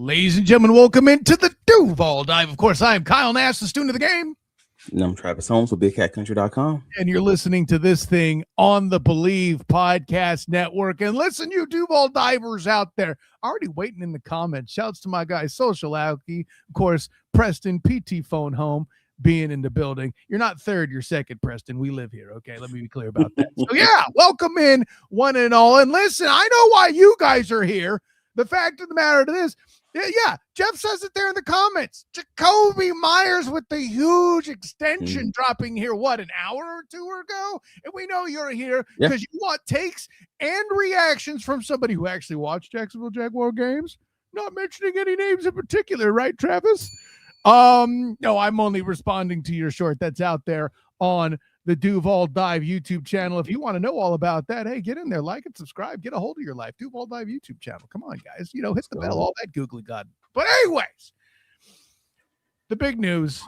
Ladies and gentlemen, welcome into the Duval Dive. Of course, I am Kyle Nash, the student of the game. And I'm Travis Holmes with BigCatCountry.com. And you're listening to this thing on the Believe Podcast Network. And listen, you Duval divers out there, already waiting in the comments. Shouts to my guy, Social Alky. Of course, Preston, PT Phone Home, being in the building. You're not third, you're second, Preston. We live here, okay? Let me be clear about that. So, yeah, welcome in, one and all. And listen, I know why you guys are here. The fact of the matter is, yeah, Jeff says it there in the comments. Jakobi Meyers with the huge extension dropping here, an hour or two ago? And we know you're here because you want takes and reactions from somebody who actually watched Jacksonville Jaguar games. Not mentioning any names in particular, right, Travis? No, I'm only responding to your short that's out there on the Duval Dive YouTube channel. If you want to know all about that, hey, get in there, like and subscribe, get a hold of your life. Duval Dive YouTube channel. Come on, guys. Hit the bell, all that googly god. But anyways, the big news,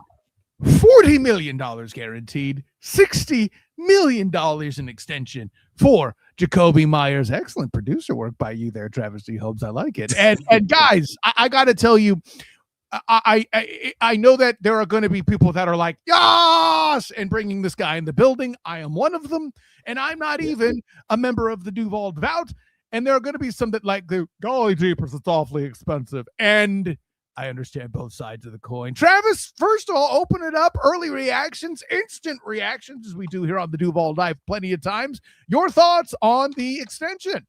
$40 million guaranteed, $60 million in extension for Jakobi Meyers. Excellent producer work by you there, Travis D. Holmes. I like it. And guys, I got to tell you, I know that there are going to be people that are like, yes, and bringing this guy in the building. I am one of them, and I'm not even a member of the Duval Devout. And there are going to be some that like, the golly jeepers, it's awfully expensive. And I understand both sides of the coin. Travis, first of all, open it up. Early reactions, instant reactions, as we do here on the Duval Dive plenty of times. Your thoughts on the extension?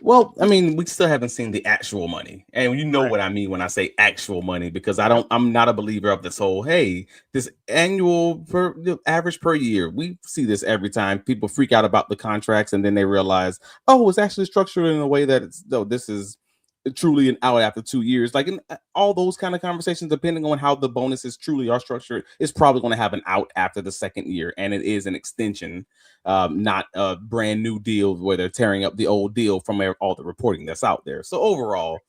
Well, I mean, we still haven't seen the actual money. And you know what I mean when I say actual money, because I'm not a believer of this whole, hey, this annual average per year. We see this every time. People freak out about the contracts and then they realize, oh, it's actually structured in a way that this is truly an out after 2 years. Like in all those kind of conversations, depending on how the bonuses truly are structured, it's probably going to have an out after the second year. And it is an extension, not a brand new deal where they're tearing up the old deal from all the reporting that's out there. So overall,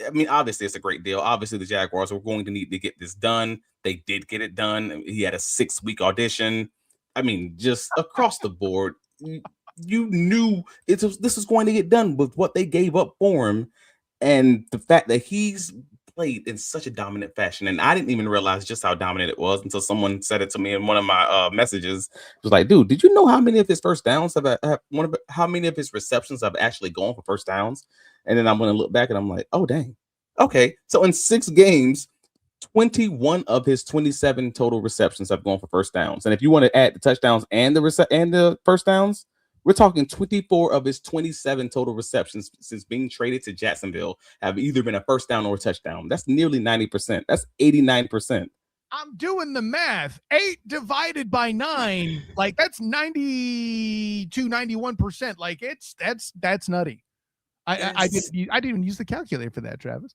I mean, obviously it's a great deal. Obviously the Jaguars were going to need to get this done. They did get it done. He had a 6-week audition. I mean, just across the board, you knew this was going to get done with what they gave up for him. And the fact that he's played in such a dominant fashion, and I didn't even realize just how dominant it was until someone said it to me in one of my messages. It was like, dude, did you know how many of his first downs how many of his receptions have actually gone for first downs? And then I'm going to look back and I'm like, oh, dang. Okay. So in 6 games, 21 of his 27 total receptions have gone for first downs. And if you want to add the touchdowns and the first downs, we're talking 24 of his 27 total receptions since being traded to Jacksonville have either been a first down or a touchdown. That's nearly 90%. That's 89%. I'm doing the math. 8 divided by 9, like that's 92, 91%. Like that's nutty. I didn't even use the calculator for that, Travis.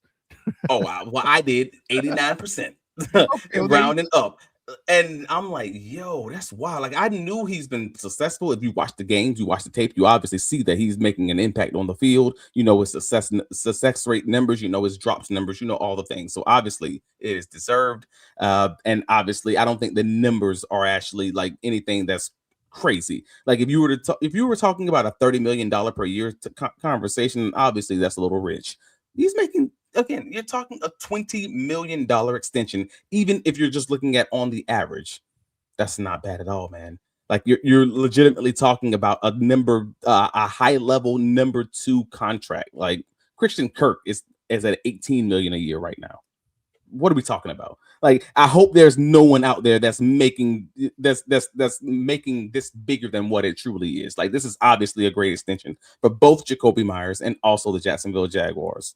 Oh, wow. Well, I did 89%. Okay, rounding up. And I'm like, yo, that's wild. Like, I knew he's been successful. If you watch the games, you watch the tape, you obviously see that he's making an impact on the field. You know his success rate numbers, you know his drops numbers, you know all the things. So obviously it is deserved. And obviously I don't think the numbers are actually like anything that's crazy. Like if you were talking about a $30 million per year conversation, obviously that's a little rich. He's making, again, you're talking a $20 million extension, even if you're just looking at on the average. That's not bad at all, man. Like you're legitimately talking about a high level number 2 contract. Like Christian Kirk is at $18 million a year right now. What are we talking about? Like, I hope there's no one out there that's making this bigger than what it truly is. Like, this is obviously a great extension for both Jakobi Meyers and also the Jacksonville Jaguars.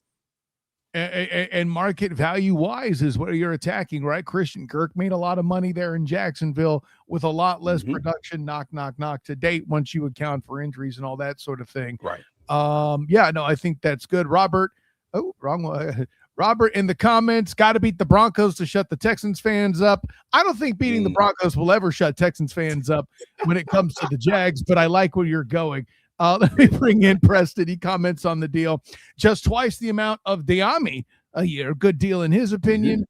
And market value wise is what you're attacking, right? Christian Kirk made a lot of money there in Jacksonville with a lot less production, knock to date, once you account for injuries and all that sort of thing. Right. Yeah, no, I think that's good. Robert, wrong one. Robert in the comments, got to beat the Broncos to shut the Texans fans up. I don't think beating the Broncos will ever shut Texans fans up when it comes to the Jags, but I like where you're going. Let me bring in Preston. He comments on the deal. Just twice the amount of Diami a year. Good deal in his opinion.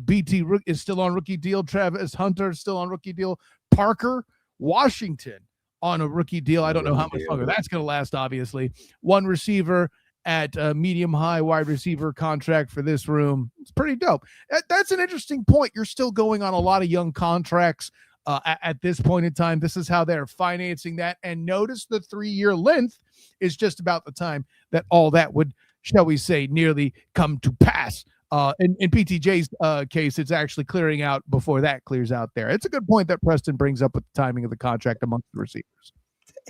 BT is still on rookie deal. Travis Hunter is still on rookie deal. Parker Washington on a rookie deal. I don't know how much longer that's going to last, obviously. One receiver at a medium-high wide receiver contract for this room. It's pretty dope. That's an interesting point. You're still going on a lot of young contracts at this point in time. This is how they're financing that. And notice the 3-year length is just about the time that all that would, shall we say, nearly come to pass. In PTJ's case, it's actually clearing out before that clears out there. It's a good point that Preston brings up with the timing of the contract amongst the receivers.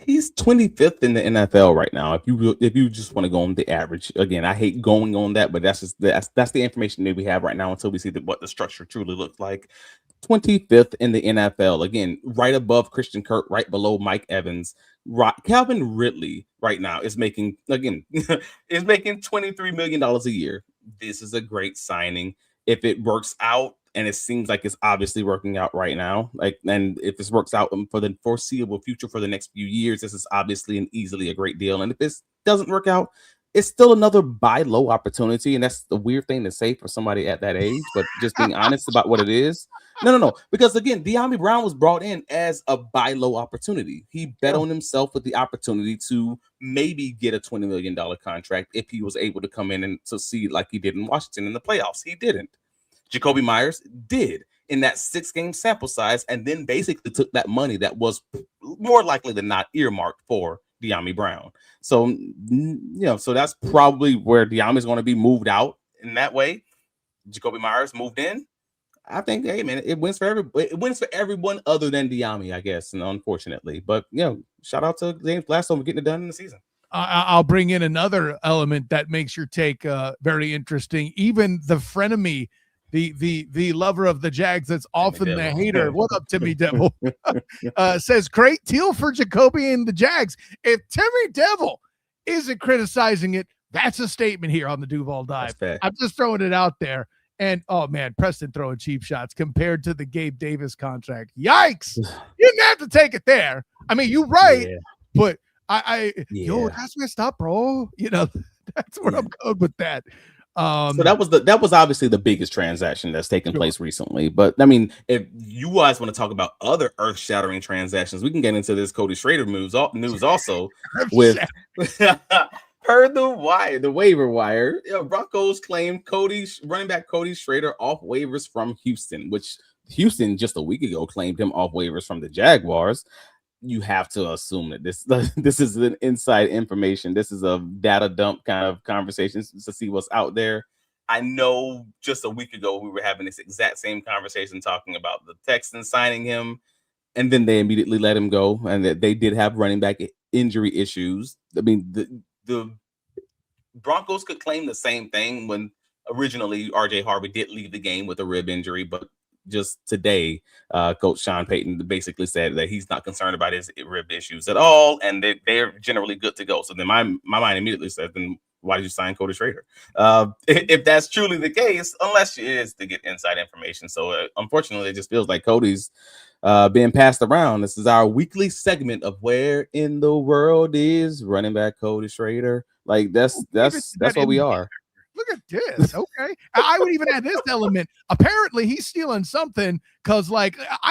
He's 25th in the NFL right now. If you just want to go on the average, again, I hate going on that, but that's the information that we have right now until we see what the structure truly looks like. 25th in the NFL, again, right above Christian Kirk, right below Mike Evans. Calvin Ridley right now is making $23 million a year. This is a great signing. If it works out, and it seems like it's obviously working out right now, and if this works out for the foreseeable future for the next few years, this is obviously easily a great deal. And if this doesn't work out, it's still another buy low opportunity. And that's the weird thing to say for somebody at that age, but just being honest about what it is. No. Because again, Dyami Brown was brought in as a buy low opportunity. He bet on himself with the opportunity to maybe get a $20 million contract if he was able to come in and succeed like he did in Washington in the playoffs. He didn't. Jakobi Meyers did in that 6-game sample size, and then basically took that money that was more likely than not earmarked for Dyami Brown. So, so that's probably where Dyami is going to be moved out in that way. Jakobi Meyers moved in. I think, hey man, it wins for everyone other than Dyami, I guess, and unfortunately. But shout out to James Bledsoe for getting it done in the season. I'll bring in another element that makes your take very interesting. Even the frenemy, the lover of the Jags that's often the hater. What up, Timmy Devil? Says, great deal for Jakobi and the Jags. If Timmy Devil isn't criticizing it, that's a statement here on the Duval Dive. I'm just throwing it out there. And, oh, man, Preston throwing cheap shots compared to the Gabe Davis contract. Yikes. You didn't have to take it there. I mean, you're right, but that's messed up, bro. That's where I'm going with that. So that was obviously the biggest transaction that's taken place recently. But I mean, if you guys want to talk about other earth-shattering transactions, we can get into this Cody Schrader news also with per the waiver wire. Broncos claimed running back Cody Schrader off waivers from Houston, which Houston just a week ago claimed him off waivers from the Jaguars. You have to assume that this is an inside information. This is a data dump kind of conversation to see what's out there. I know just a week ago we were having this exact same conversation talking about the Texans signing him, and then they immediately let him go, and that they did have running back injury issues. I mean, the Broncos could claim the same thing when originally RJ Harvey did leave the game with a rib injury, but just today, Coach Sean Payton basically said that he's not concerned about his rib issues at all, and they're generally good to go. So then my mind immediately said, then why did you sign Cody Schrader? If that's truly the case, unless it is to get inside information. So unfortunately, it just feels like Cody's being passed around. This is our weekly segment of where in the world is running back Cody Schrader. Like that's what we are. Look at this. Okay. I would even add this element. Apparently he's stealing something because, I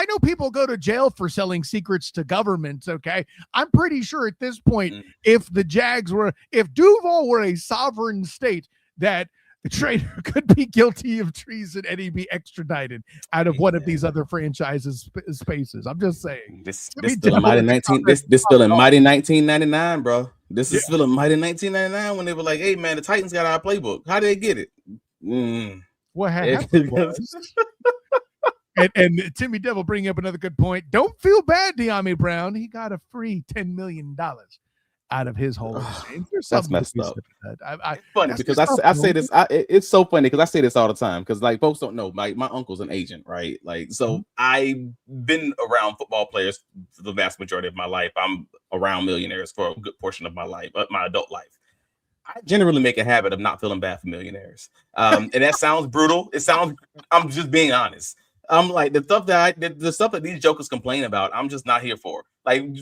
know people go to jail for selling secrets to governments. Okay. I'm pretty sure at this point, if Duval were a sovereign state, that the trader could be guilty of treason and he'd be extradited out of one of these other franchises spaces. I'm just saying. This still in mighty 1999, bro. This is still in mighty 1999 when they were like, hey, man, the Titans got our playbook. How did they get it? What happened was, and Timmy Devil bringing up another good point. Don't feel bad, Dyami Brown. He got a free $10 million out of his whole exchange. That's messed up. It's funny because I say this. It's so funny because I say this all the time because folks don't know. My uncle's an agent, right? So I've been around football players for the vast majority of my life. I'm around millionaires for a good portion of my life, my adult life. I generally make a habit of not feeling bad for millionaires, and that sounds brutal. I'm just being honest. I'm like the stuff that these jokers complain about, I'm just not here for.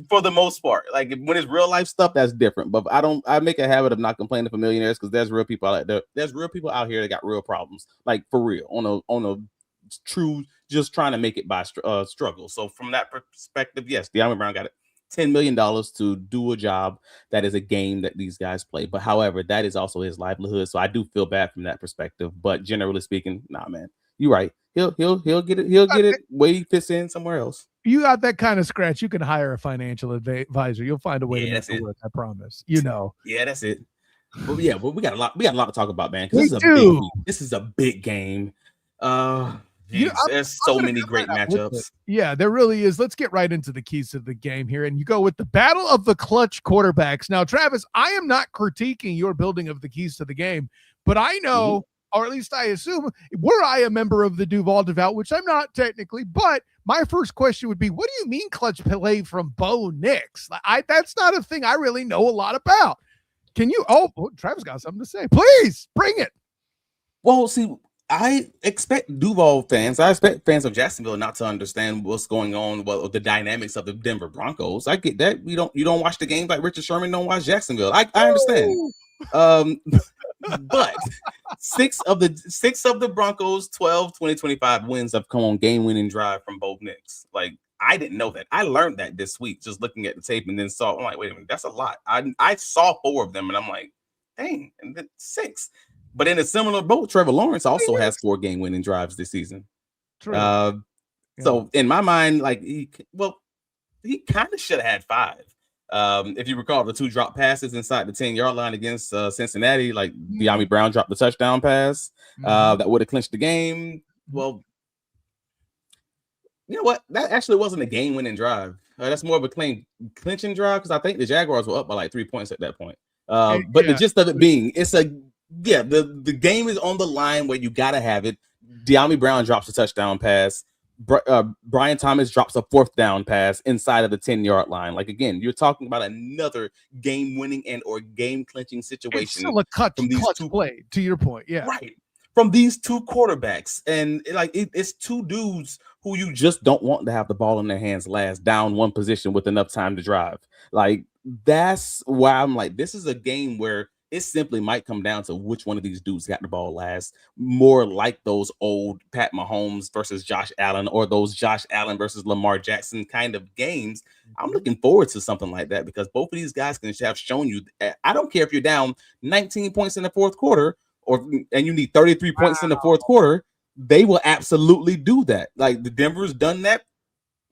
For the most part, when it's real life stuff, that's different. But I make a habit of not complaining for millionaires because there's real people out there. There's real people out here that got real problems, for real, on a true, just trying to make it by struggle. So from that perspective, yes, Dyami Brown got it. $10 million to do a job that is a game that these guys play. But however, that is also his livelihood. So I do feel bad from that perspective. But generally speaking, nah, man, you're right. He'll get it. He'll get it where he fits in somewhere else. You got that kind of scratch, you can hire a financial advisor. You'll find a way to make it work. I promise. Yeah, that's it. But we got a lot to talk about, man. This is a big game. There's so many great matchups. Yeah, there really is. Let's get right into the keys of the game here. And you go with the battle of the clutch quarterbacks. Now, Travis, I am not critiquing your building of the keys to the game, but I know, or at least I assume, were I a member of the Duval, which I'm not technically, but my first question would be, what do you mean clutch play from Bo Nix? That's not a thing I really know a lot about. Can you? Travis got something to say. Please bring it. Well, see, I expect Duval fans, I expect fans of Jacksonville not to understand what's going on, the dynamics of the Denver Broncos. I get that. You don't watch the games like Richard Sherman don't watch Jacksonville. I understand. But six of the Broncos 2025 wins have come on game-winning drive from Bo Nix. Like, I didn't know that. I learned that this week just looking at the tape and then I'm like, wait a minute, that's a lot. I saw 4 of them and I'm like, dang, and then 6. But in a similar boat, Trevor Lawrence also has 4 game-winning drives this season. True. So in my mind, like he kind of should have had 5. If you recall the 2 drop passes inside the 10-yard line against Cincinnati, like De'Ami Brown dropped the touchdown pass that would have clinched the game. Well, you know what? That actually wasn't a game-winning drive. That's more of a clinching drive because I think the Jaguars were up by like 3 points at that point. But the gist of it being, the game is on the line where you got to have it. De'Ami Brown drops a touchdown pass. Brian Thomas drops a 4th down pass inside of the 10-yard line. Like, again, you're talking about another game-winning and or game-clinching situation. It's still a clutch play, to your point. Yeah. Right. From these 2 quarterbacks. And it's 2 dudes who you just don't want to have the ball in their hands last, down 1 position with enough time to drive. Like, that's why I'm like, this is a game where it simply might come down to which one of these dudes got the ball last, more like those old Pat Mahomes versus Josh Allen or those Josh Allen versus Lamar Jackson kind of games. I'm looking forward to something like that because both of these guys can have shown you. I don't care if you're down 19 points in the 4th quarter and you need 33 points in the 4th quarter. They will absolutely do that. Like the Denver's done that.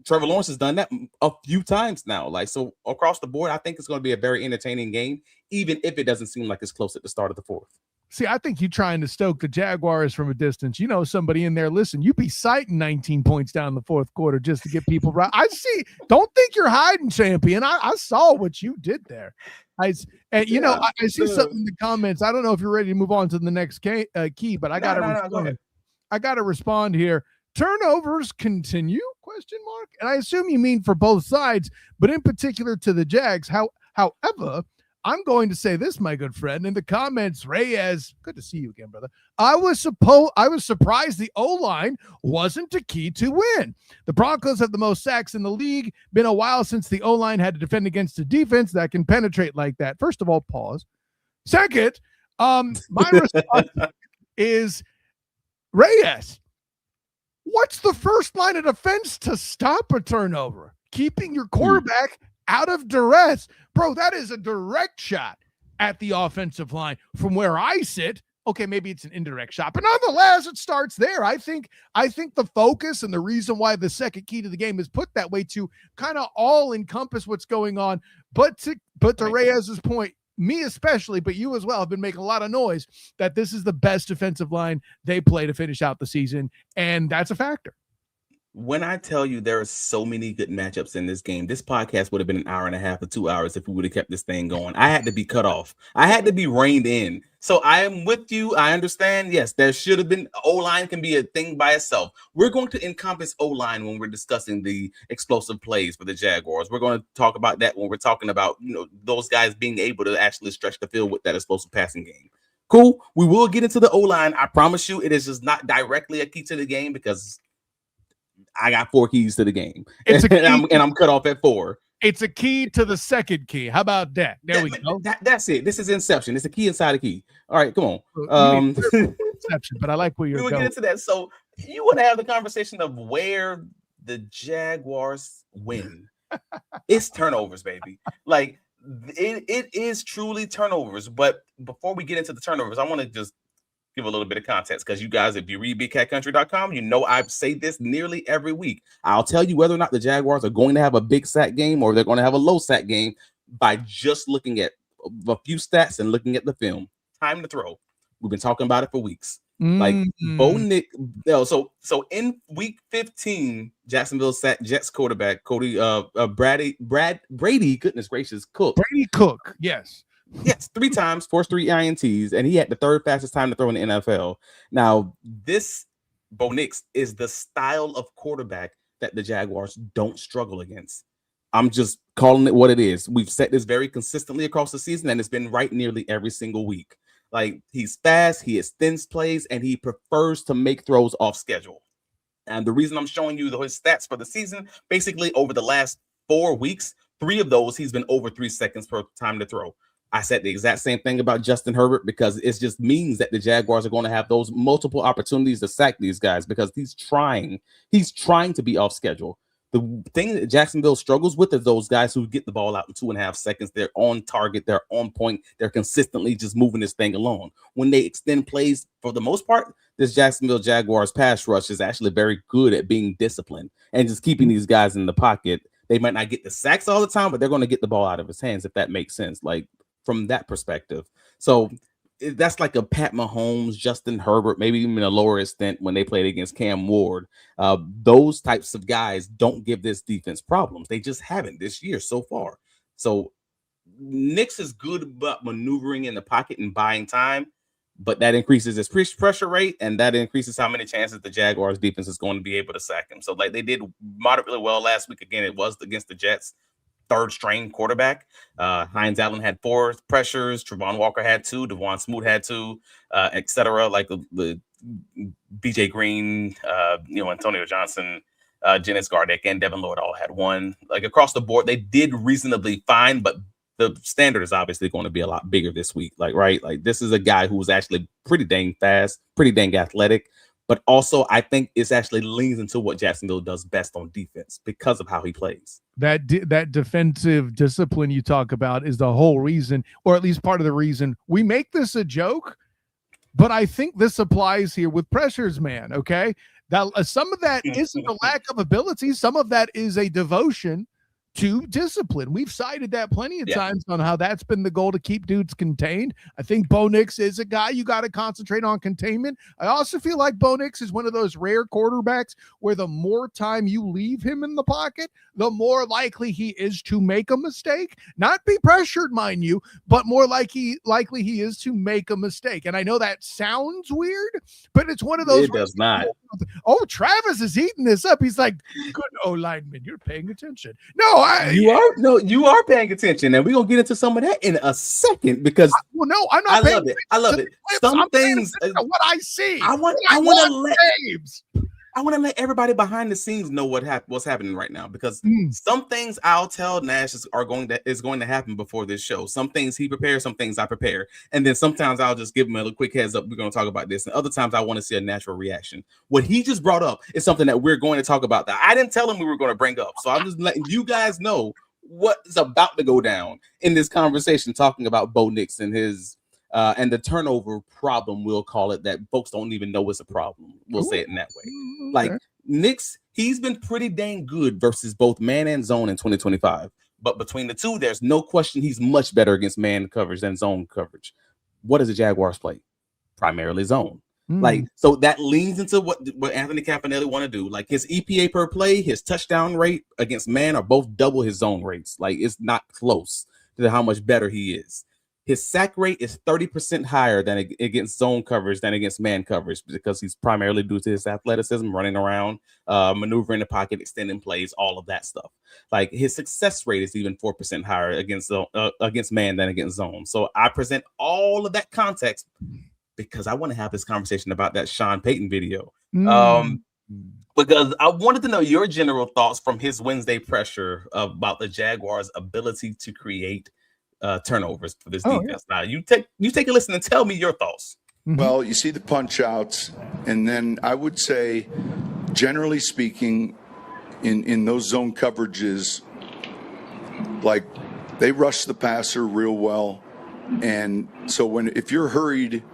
Trevor Lawrence has done that a few times now. Like, so across the board, I think it's going to be a very entertaining game, even if it doesn't seem like it's close at the start of the 4th. See, I think you're trying to stoke the Jaguars from a distance. You know, somebody in there, listen, you be citing 19 points down in the 4th quarter just to get people right. I see. Don't think you're hiding, champion. I saw what you did there. I see something in the comments. I don't know if you're ready to move on to the next key, but I got to respond. I got to respond here. Turnovers continue? ? And I assume you mean for both sides, but in particular to the Jags. However, I'm going to say this, my good friend, in the comments, Reyes, good to see you again, brother. I was surprised the O-line wasn't a key to win. The Broncos have the most sacks in the league. Been a while since the O-line had to defend against a defense that can penetrate like that. First of all, pause. Second, my response is Reyes. What's the first line of defense to stop a turnover? Keeping your quarterback out of duress. Bro, that is a direct shot at the offensive line from where I sit. Okay, maybe it's an indirect shot, but nonetheless, it starts there. I think the focus and the reason why the second key to the game is put that way to kind of all encompass what's going on. But to Reyes's point, me especially, but you as well, have been making a lot of noise that this is the best defensive line they play to finish out the season, and that's a factor. When I tell you there are so many good matchups in this game, this podcast would have been an hour and a half or 2 hours if we would have kept this thing going. I had to be cut off. I had to be reined in. So I am with you. I understand. Yes, there should have been O-line can be a thing by itself. We're going to encompass O-line when we're discussing the explosive plays for the Jaguars. We're going to talk about that when we're talking about, those guys being able to actually stretch the field with that explosive passing game. Cool. We will get into the O-line. I promise you, it is just not directly a key to the game because I got 4 keys to the game, and I'm cut off at 4. It's a key to the second key. How about that? There we go. That's it. This is Inception. It's a key inside a key. All right, come on. Inception, but I like where you're going. We'll get into that. So you want to have the conversation of where the Jaguars win. It's turnovers, baby. Like it is truly turnovers. But before we get into the turnovers, I want to just give a little bit of context, because you guys, if you read bigcatcountry.com, you know I say this nearly every week. I'll tell you whether or not the Jaguars are going to have a big sack game or they're going to have a low sack game by just looking at a few stats and looking at the film. Time to throw. We've been talking about it for weeks. Like Nik. So in week 15, Jacksonville sat Jets quarterback Brady. Goodness gracious, Brady Cook. Yes, 3 times, forced 3 INTs, and he had the 3rd fastest time to throw in the NFL. Now, this Bo Nix is the style of quarterback that the Jaguars don't struggle against. I'm just calling it what it is. We've said this very consistently across the season, and it's been right nearly every single week. Like, he's fast, he extends plays, and he prefers to make throws off schedule. And the reason I'm showing you his stats for the season, basically over the last 4 weeks, 3 of those, he's been over 3 seconds per time to throw. I said the exact same thing about Justin Herbert, because it just means that the Jaguars are going to have those multiple opportunities to sack these guys, because he's trying to be off schedule. The thing that Jacksonville struggles with is those guys who get the ball out in 2.5 seconds. They're on target. They're on point. They're consistently just moving this thing along. When they extend plays, for the most part, this Jacksonville Jaguars pass rush is actually very good at being disciplined and just keeping these guys in the pocket. They might not get the sacks all the time, but they're going to get the ball out of his hands, if that makes sense, like from that perspective. So that's like a Pat Mahomes, Justin Herbert, maybe even a lower extent when they played against Cam Ward. Those types of guys don't give this defense problems. They just haven't this year so far. So Nix is good about maneuvering in the pocket and buying time, but that increases his pressure rate, and that increases how many chances the Jaguars defense is going to be able to sack him. So like they did moderately well last week. Again, it was against the Jets. 3rd string quarterback. Hines Allen had 4 pressures. Trevon Walker had 2. Devon Smoot had 2, etc. Like the BJ Green, Antonio Johnson, Janice Gardeck, and Devin Lloyd all had 1. Like across the board, they did reasonably fine, but the standard is obviously going to be a lot bigger this week. Like, right? Like this is a guy who was actually pretty dang fast, pretty dang athletic. But also, I think it's actually leans into what Jacksonville does best on defense because of how he plays. That defensive discipline you talk about is the whole reason, or at least part of the reason, we make this a joke. But I think this applies here with pressures, man. Okay, that some of that isn't a lack of ability. Some of that is a devotion to discipline. We've cited that plenty of times on how that's been the goal, to keep dudes contained. I think Bo Nix is a guy you got to concentrate on containment. I also feel like Bo Nix is one of those rare quarterbacks where the more time you leave him in the pocket, the more likely he is to make a mistake. Not be pressured, mind you, but more likely he is to make a mistake. And I know that sounds weird, but it's one of those. It does not. Oh, Travis is eating this up. He's like, good O-lineman, you're paying attention. No, you are paying attention, and we're gonna get into some of that in a second, because I'm not. I love it. Some things, what I see. I want to let everybody behind the scenes know what's happening right now, because some things I'll tell Nash is going to happen before this show. Some things he prepares, some things I prepare, and then sometimes I'll just give him a quick heads up. We're going to talk about this, and other times I want to see a natural reaction. What he just brought up is something that we're going to talk about that I didn't tell him we were going to bring up. So I'm just letting you guys know what is about to go down in this conversation, talking about Bo Nix and his. And the turnover problem, we'll call it, that folks don't even know it's a problem. We'll say it in that way. Like Nix, he's been pretty dang good versus both man and zone in 2025. But between the two, there's no question he's much better against man coverage than zone coverage. What does the Jaguars play? Primarily zone. Like, so that leans into what Anthony Campanelli want to do. Like his EPA per play, his touchdown rate against man are both double his zone rates. Like it's not close to how much better he is. His sack rate is 30% higher than against zone coverage than against man coverage, because he's primarily due to his athleticism, running around, maneuvering the pocket, extending plays, all of that stuff. Like his success rate is even 4% higher against man than against zone. So I present all of that context because I want to have this conversation about that Sean Payton video. Because I wanted to know your general thoughts from his Wednesday pressure about the Jaguars' ability to create turnovers for this defense. Now you take a listen and tell me your thoughts. Well, you see the punch outs, and then I would say, generally speaking, in those zone coverages, like they rush the passer real well. And so if you're hurried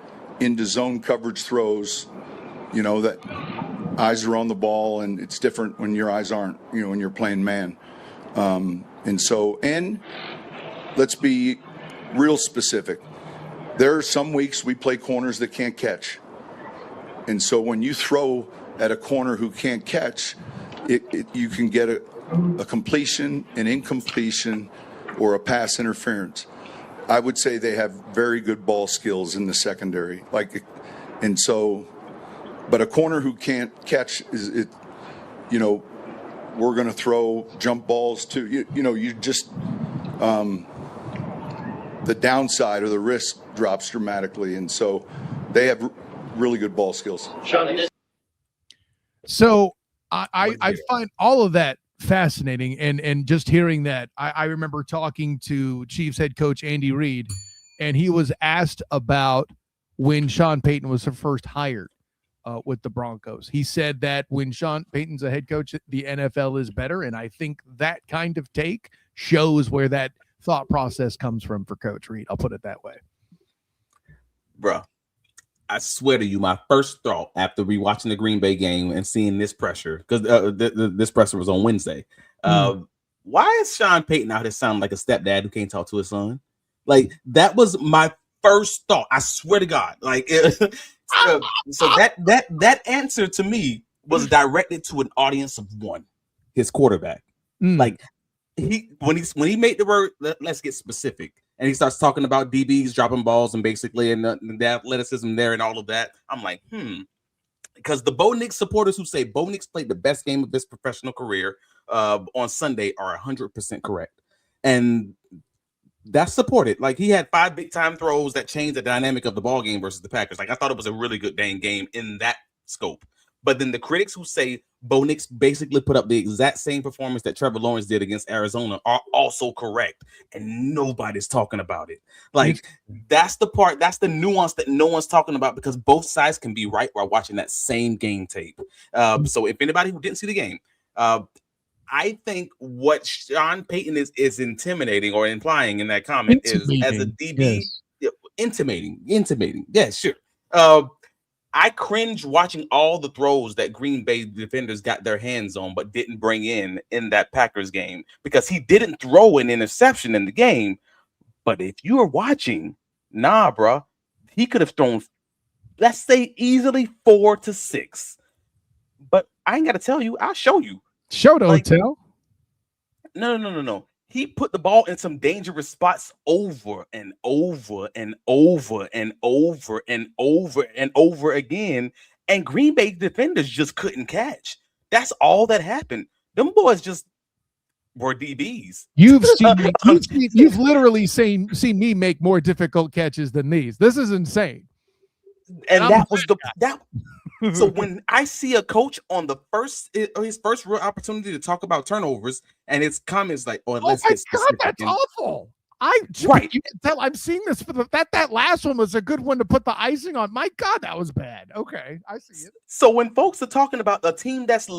into zone coverage throws, that eyes are on the ball, and it's different when your eyes aren't, when you're playing man. And let's be real specific. There are some weeks we play corners that can't catch. And so when you throw at a corner who can't catch, you can get a completion, an incompletion, or a pass interference. I would say they have very good ball skills in the secondary. But a corner who can't catch we're going to throw jump balls to you just the downside or the risk drops dramatically, and so they have really good ball skills. So I find all of that fascinating, and just hearing that, I remember talking to Chiefs head coach Andy Reid, and he was asked about when Sean Payton was first hired with the Broncos. He said that when Sean Payton's a head coach, the NFL is better, and I think that kind of take shows where that thought process comes from for Coach Reid. I'll put it that way. Bruh, I swear to you, my first thought after rewatching the Green Bay game and seeing this pressure, because this pressure was on Wednesday. Why is Sean Payton out here sounding like a stepdad who can't talk to his son? Like, that was my first thought. I swear to God. Like, so that answer to me was directed to an audience of one, his quarterback. Like, when he made the word, let's get specific, and he starts talking about DBs dropping balls and basically and the athleticism there and all of that, I'm like, because the Bo Nix supporters who say Bo Nix played the best game of his professional career on Sunday are 100% correct, and that's supported. Like, he had 5 big time throws that changed the dynamic of the ball game versus the Packers. Like, I thought it was a really good dang game in that scope. But then the critics who say Bo Nix basically put up the exact same performance that Trevor Lawrence did against Arizona are also correct, and nobody's talking about it. Like, that's the part, that's the nuance that no one's talking about, because both sides can be right while watching that same game tape. So if anybody who didn't see the game, I think what Sean Payton is intimidating or implying in that comment is, as a DB, intimating. Yeah, sure. I cringe watching all the throws that Green Bay defenders got their hands on but didn't bring in that Packers game, because he didn't throw an interception in the game. But if you are watching, bro, he could have thrown, let's say, easily 4 to 6. But I ain't got to tell you. I'll show you. Show don't tell. No. He put the ball in some dangerous spots over and over and over and over and over and over again, and Green Bay defenders just couldn't catch. That's all that happened. Them boys just were DBs. You've literally seen me make more difficult catches than these. This is insane. And that was that. So when I see a coach on his first real opportunity to talk about turnovers, and his comments like, "Oh, let's get specific." God, that's awful. Right. You can tell I'm seeing this for that last one was a good one to put the icing on. My God, that was bad. Okay, I see it. So when folks are talking about a team that's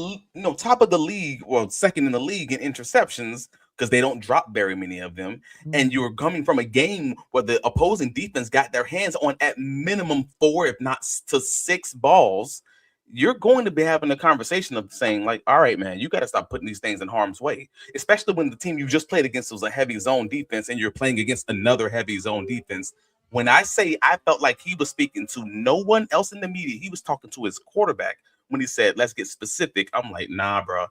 top of the league, well, second in the league in interceptions, because they don't drop very many of them, and you're coming from a game where the opposing defense got their hands on at minimum 4, if not to 6 balls, you're going to be having a conversation of saying, like, all right, man, you got to stop putting these things in harm's way, especially when the team you just played against was a heavy zone defense and you're playing against another heavy zone defense. When I say I felt like he was speaking to no one else in the media, he was talking to his quarterback when he said, let's get specific. I'm like, nah, bro.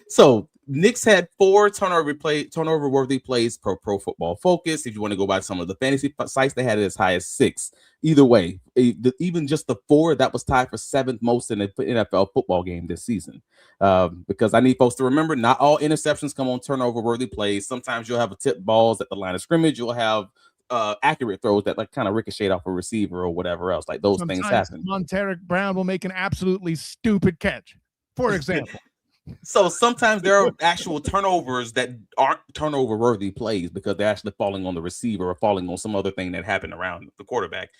So Knicks had 4 turnover-worthy plays per Pro Football Focus. If you want to go by some of the fantasy sites, they had it as high as 6. Either way, even just the 4, that was tied for 7th most in an NFL football game this season. Because I need folks to remember, not all interceptions come on turnover-worthy plays. Sometimes you'll have a tip balls at the line of scrimmage. You'll have accurate throws that like kind of ricochet off a receiver or whatever else. Like those things happen. Monteric Brown will make an absolutely stupid catch, for example. So sometimes there are actual turnovers that aren't turnover-worthy plays because they're actually falling on the receiver or falling on some other thing that happened around the quarterback.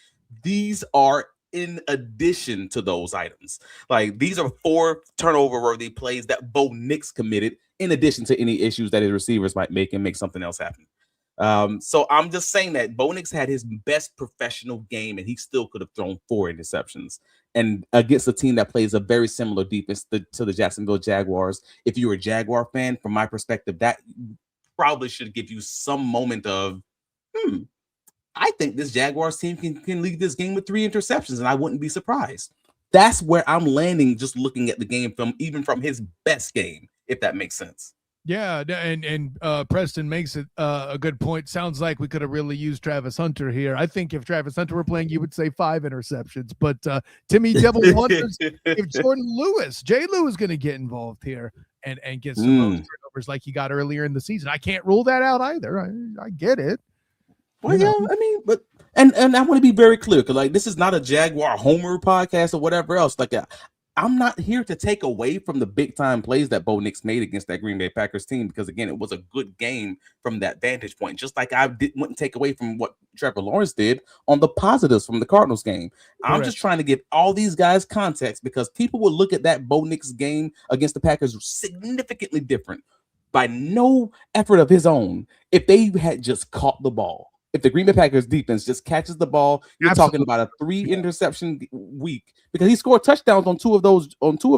These are in addition to those items. Like, these are 4 turnover-worthy plays that Bo Nix committed in addition to any issues that his receivers might make and make something else happen. So I'm just saying that Bo Nix had his best professional game, and he still could have thrown 4 interceptions. And against a team that plays a very similar defense to the Jacksonville Jaguars, if you're a Jaguar fan, from my perspective, that probably should give you some moment of, I think this Jaguars team can lead this game with 3 interceptions, and I wouldn't be surprised. That's where I'm landing, just looking at the game from his best game, if that makes sense. Yeah, and Preston makes it a good point. Sounds like we could have really used Travis Hunter here. I think if Travis Hunter were playing, you would say 5 interceptions. But Timmy Devil wonders if Jordan Lewis, Jay Lou, is going to get involved here and get some of those turnovers like he got earlier in the season. I can't rule that out either. I get it. Well, yeah, I mean, but and I want to be very clear, because like, this is not a Jaguar homer podcast or whatever else. Like, I'm not here to take away from the big time plays that Bo Nix made against that Green Bay Packers team, because again, it was a good game from that vantage point. Just like I wouldn't take away from what Trevor Lawrence did on the positives from the Cardinals game. Correct. I'm just trying to give all these guys context, because people will look at that Bo Nix game against the Packers significantly different by no effort of his own if they had just caught the ball. If the Green Bay Packers defense just catches the ball, you're Absolutely. Talking about a 3 interception week, because he scored touchdowns on two of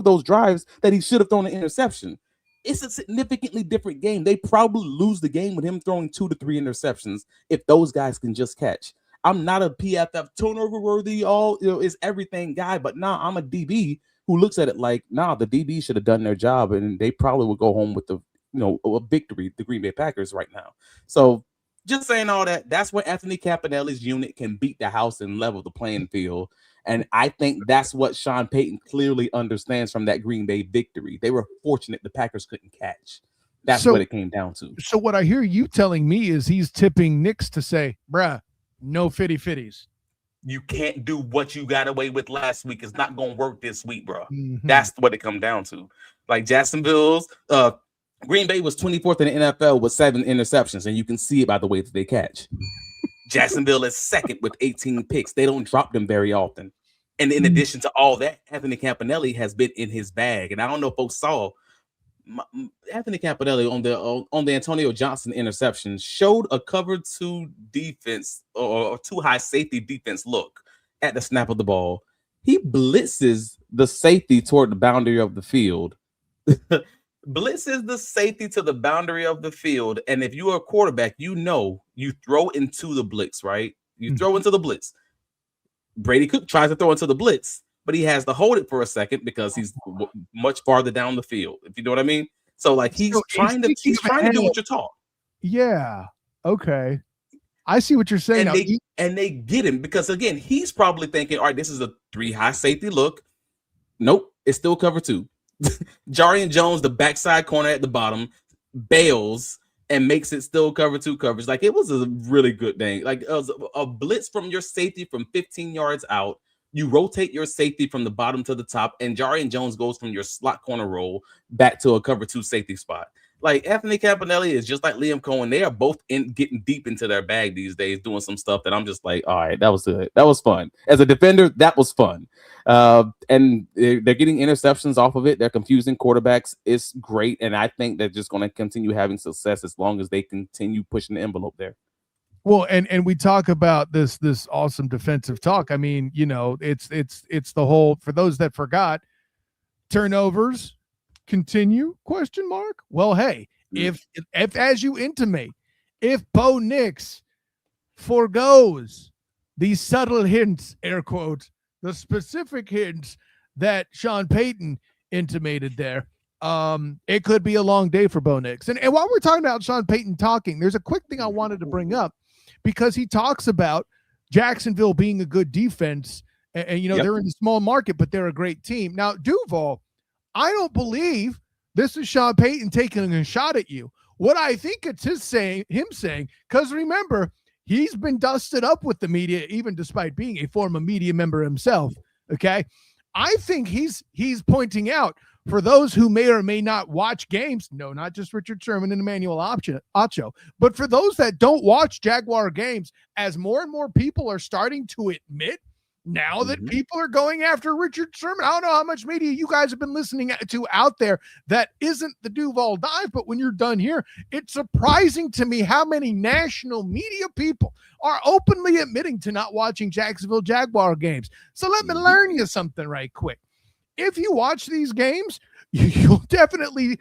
those drives that he should have thrown an interception. It's a significantly different game. They probably lose the game with him throwing 2 to 3 interceptions if those guys can just catch. I'm not a PFF turnover worthy, is everything guy, but I'm a DB who looks at it like, the DB should have done their job, and they probably would go home with a victory, the Green Bay Packers right now. So, just saying all that, that's where Anthony Campanelli's unit can beat the house and level the playing field. And I think that's what Sean Payton clearly understands from that Green Bay victory. They were fortunate the Packers couldn't catch. That's what it came down to. So what I hear you telling me is he's tipping Nix to say, bruh, no fitties. You can't do what you got away with last week. It's not going to work this week, bro. Mm-hmm. That's what it come down to. Like Jacksonville's, Green Bay was 24th in the NFL with 7 interceptions, and you can see it by the way that they catch. Jacksonville is second with 18 picks. They don't drop them very often. And in addition to all that, Anthony Campanelli has been in his bag. And I don't know if folks saw Anthony Campanelli on the Antonio Johnson interception showed a cover 2 defense or 2 high safety defense look at the snap of the ball. He blitzes the safety toward the boundary of the field. Blitz is the safety to the boundary of the field. And if you're a quarterback, you throw into the blitz, right? You throw into the blitz. Brady Cook tries to throw into the blitz, but he has to hold it for a second because he's much farther down the field, if you know what I mean. So like he's trying to do what you're taught. Yeah. Okay. I see what you're saying. And they get him because again, he's probably thinking, all right, this is a 3 high safety look. Nope, it's still cover 2. Jarian Jones, the backside corner at the bottom, bails and makes it still cover 2 coverage. Like, it was a really good thing. Like, it was a blitz from your safety from 15 yards out. You rotate your safety from the bottom to the top, and Jarian Jones goes from your slot corner roll back to a cover 2 safety spot. Like, Anthony Campanelli is just like Liam Coen. They are both getting deep into their bag these days, doing some stuff that I'm just like, all right, that was good. That was fun. As a defender, that was fun. And they're getting interceptions off of it. They're confusing quarterbacks. It's great. And I think they're just going to continue having success as long as they continue pushing the envelope there. Well, and we talk about this awesome defensive talk. I mean, it's the whole, for those that forgot, turnovers continue ? Well, hey, if as you intimate, if Bo Nix forgoes these subtle hints, air quotes, the specific hints that Sean Payton intimated there, it could be a long day for Bo Nix. And while we're talking about Sean Payton talking, there's a quick thing I wanted to bring up, because he talks about Jacksonville being a good defense, and they're in a small market, but they're a great team. Now, Duval, I don't believe this is Sean Payton taking a shot at you. What I think it's him saying, because remember, he's been dusted up with the media, even despite being a former media member himself. Okay. I think he's pointing out, for those who may or may not watch games, no, not just Richard Sherman and Emmanuel Acho, but for those that don't watch Jaguar games, as more and more people are starting to admit now that people are going after Richard Sherman. I don't know how much media you guys have been listening to out there that isn't the Duval dive, but when you're done here, it's surprising to me how many national media people are openly admitting to not watching Jacksonville Jaguar games. So let me learn you something right quick. If you watch these games, you'll definitely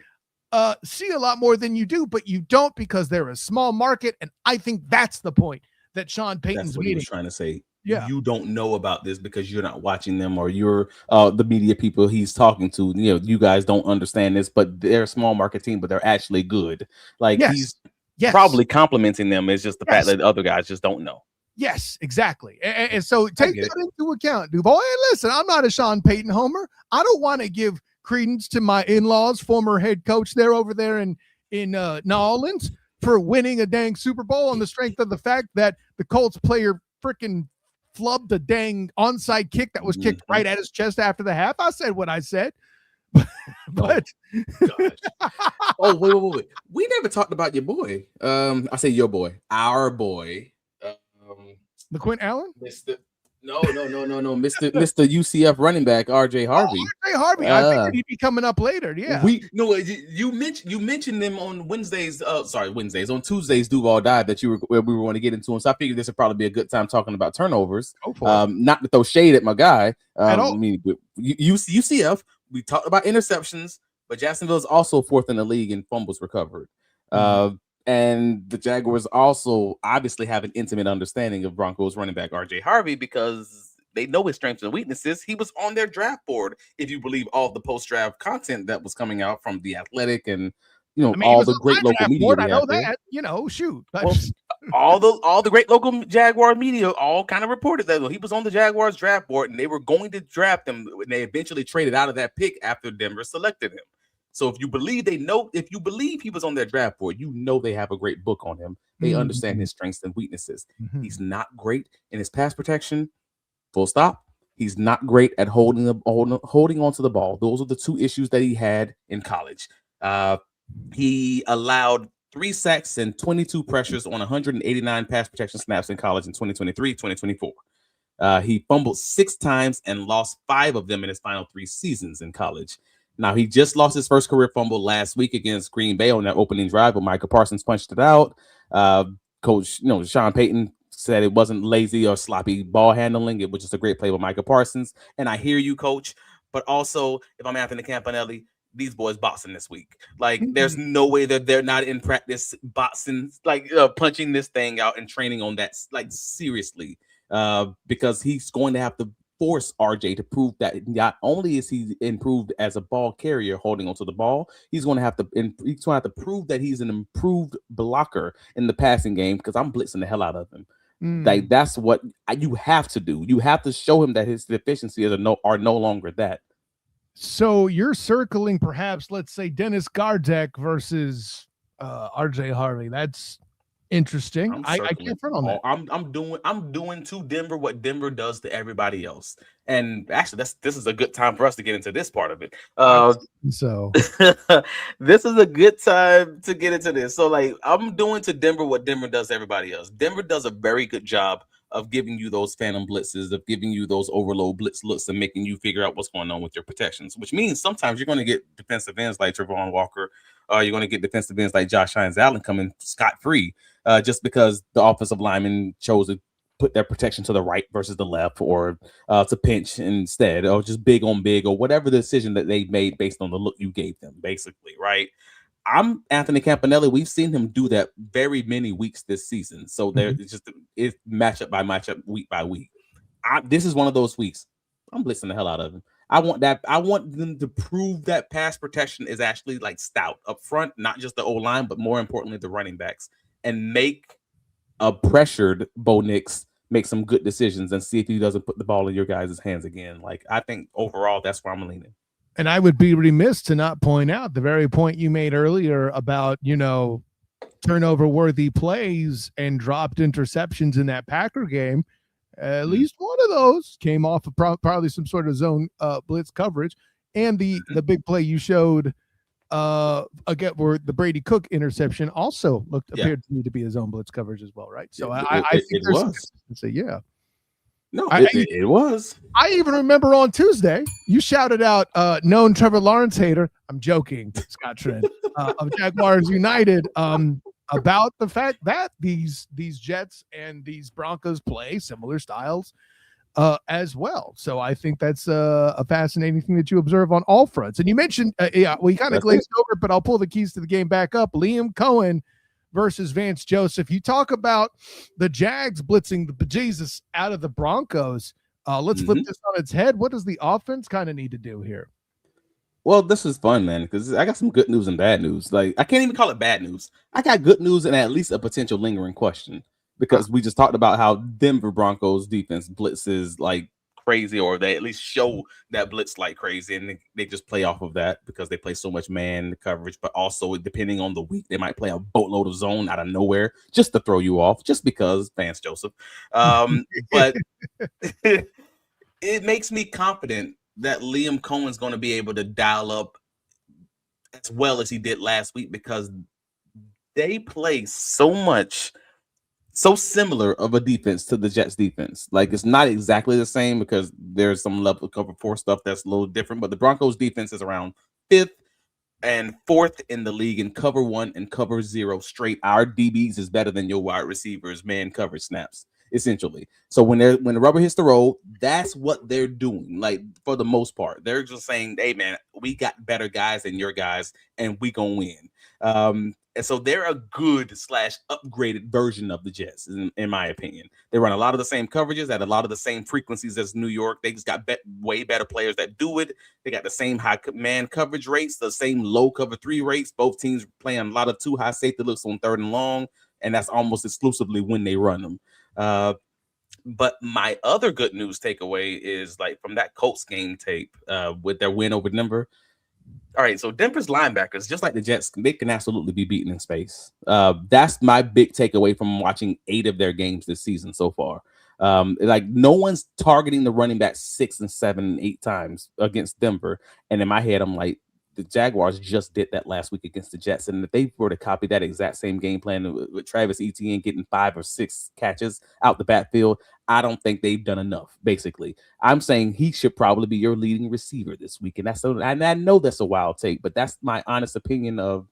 see a lot more than you do, but you don't because they're a small market, and I think that's the point that Sean Payton's what he was trying to say. Yeah, you don't know about this because you're not watching them, or you're the media people he's talking to. You guys don't understand this, but they're a small market team, but they're actually good. Like he's probably complimenting them. It's just the fact that other guys just don't know. Yes, exactly. And so take that into account, Duval. Hey, listen, I'm not a Sean Payton homer. I don't want to give credence to my in-laws, former head coach there over there in New Orleans, for winning a dang Super Bowl on the strength of the fact that the Colts player freaking flubbed a dang onside kick that was kicked right at his chest after the half. I said what I said. But wait. We never talked about your boy. I say your boy, our boy. LaQuint Allen? No. Mr. UCF running back RJ Harvey. RJ Harvey. I figured he'd be coming up later. Yeah. You mentioned them on Wednesdays. Wednesdays. On Tuesdays, Duval died that we were going to get into. And so I figured this would probably be a good time talking about turnovers. Not to throw shade at my guy. At all. I mean, UCF. We talked about interceptions, but Jacksonville is also fourth in the league in fumbles recovered. And the Jaguars also obviously have an intimate understanding of Broncos running back RJ Harvey because they know his strengths and weaknesses. He was on their draft board, if you believe all the post-draft content that was coming out from The Athletic and all the great local media. I know that. Shoot. Well, all the great local Jaguar media all kind of reported that he was on the Jaguars draft board and they were going to draft him. And they eventually traded out of that pick after Denver selected him. So if you believe he was on their draft board, they have a great book on him. They understand his strengths and weaknesses. He's not great in his pass protection. Full stop. He's not great at holding onto the ball. Those are the two issues that he had in college. He allowed 3 sacks and 22 pressures on 189 pass protection snaps in college in 2023, 2024. He fumbled 6 times and lost 5 of them in his final 3 seasons in college. Now, he just lost his first career fumble last week against Green Bay on that opening drive, but Micah Parsons punched it out. Coach, Sean Payton said it wasn't lazy or sloppy ball handling. It was just a great play by Micah Parsons. And I hear you, Coach. But also, if I'm Anthony Campanelli, these boys boxing this week. Like, there's no way that they're not in practice boxing, punching this thing out and training on that, seriously, because he's going to have to force RJ to prove that not only is he improved as a ball carrier holding onto the ball, he's going to have to prove that he's an improved blocker in the passing game because I'm blitzing the hell out of him. Like, that's what you have to do. You have to show him that his deficiencies are no longer that. So you're circling perhaps, let's say, Dennis Gardeck versus RJ Harvey. That's interesting. I can't front on that. I'm doing to Denver what Denver does to everybody else. And actually, this is a good time for us to get into this part of it. So this is a good time to get into this. So, I'm doing to Denver what Denver does to everybody else. Denver does a very good job of giving you those phantom blitzes, of giving you those overload blitz looks and making you figure out what's going on with your protections, which means sometimes you're going to get defensive ends like Trevon Walker. You're going to get defensive ends like Josh Hines-Allen coming scot-free just because the offensive lineman chose to put their protection to the right versus the left, or to pinch instead, or just big on big, or whatever the decision that they made based on the look you gave them, basically, right? I'm Anthony Campanelli. We've seen him do that very many weeks this season. So it's matchup by matchup, week by week. This is one of those weeks. I'm blitzing the hell out of him. I want them to prove that pass protection is actually stout up front, not just the O-line, but more importantly, the running backs, and make a pressured Bo Nix make some good decisions and see if he doesn't put the ball in your guys' hands again. I think overall, that's where I'm leaning. And I would be remiss to not point out the very point you made earlier about, turnover-worthy plays and dropped interceptions in that Packer game. At least one of those came off of probably some sort of zone blitz coverage. And the big play you showed again, where the Brady Cook interception also appeared to me to be a zone blitz coverage as well, right? So I think it was. So, yeah. No, it was. I even remember on Tuesday, you shouted out known Trevor Lawrence hater. I'm joking, Scott Trent, of Jaguars United, about the fact that these Jets and these Broncos play similar styles as well. So I think that's a fascinating thing that you observe on all fronts. And you mentioned, we kind of glazed over it, but I'll pull the keys to the game back up. Liam Coen versus Vance Joseph. You talk about the Jags blitzing the bejesus out of the Broncos. Let's flip this on its head. What does the offense kind of need to do here? Well, this is fun, man, because I got some good news and bad news. Like, I can't even call it bad news. I got good news and at least a potential lingering question, because we just talked about how Denver Broncos defense blitzes like crazy, or they at least show that blitz like crazy, and they just play off of that because they play so much man coverage. But also, depending on the week, they might play a boatload of zone out of nowhere just to throw you off, just because Vance Joseph. But it makes me confident that Liam Cohen's going to be able to dial up as well as he did last week, because they play so similar of a defense to the Jets defense. Like, it's not exactly the same because there's some level of cover 4 stuff that's a little different, but the Broncos defense is around 5th and 4th in the league in cover 1 and cover 0 straight. Our DBs is better than your wide receivers man coverage snaps, essentially. So when the rubber hits the road, that's what they're doing. Like, for the most part, they're just saying, hey man, we got better guys than your guys and we gonna win. And so they're a good / upgraded version of the Jets, in my opinion. They run a lot of the same coverages at a lot of the same frequencies as New York. They just got way better players that do it. They got the same high man coverage rates, the same low cover 3 rates. Both teams playing a lot of 2 high safety looks on 3rd and long, and that's almost exclusively when they run them. But my other good news takeaway is, like, from that Colts game tape with their win over Denver. All right, so Denver's linebackers, just like the Jets, they can absolutely be beaten in space. That's my big takeaway from watching 8 of their games this season so far. Like, no one's targeting the running back 6 and 7 and 8 times against Denver. And in my head, I'm like, the Jaguars just did that last week against the Jets. And if they were to copy that exact same game plan with Travis Etienne getting 5 or 6 catches out the backfield, I don't think they've done enough, basically. I'm saying he should probably be your leading receiver this week. And I know that's a wild take, but that's my honest opinion of,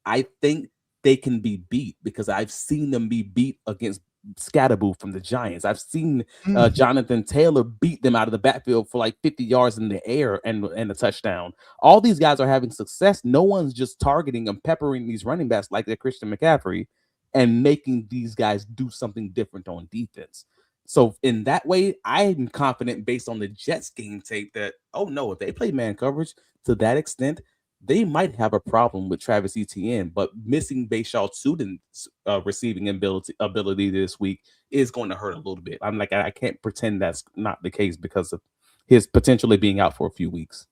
I think they can be beat because I've seen them be beat against Scatterboo from the Giants. I've seen Jonathan Taylor beat them out of the backfield for like 50 yards in the air and a touchdown. All these guys are having success. No one's just targeting and peppering these running backs like they're Christian McCaffrey and making these guys do something different on defense. So in that way, I'm confident based on the Jets game tape that, oh no, if they play man coverage to that extent, they might have a problem with Travis Etienne, but missing Bayshall Tutin's receiving ability this week is going to hurt a little bit. I'm like, I can't pretend that's not the case because of his potentially being out for a few weeks.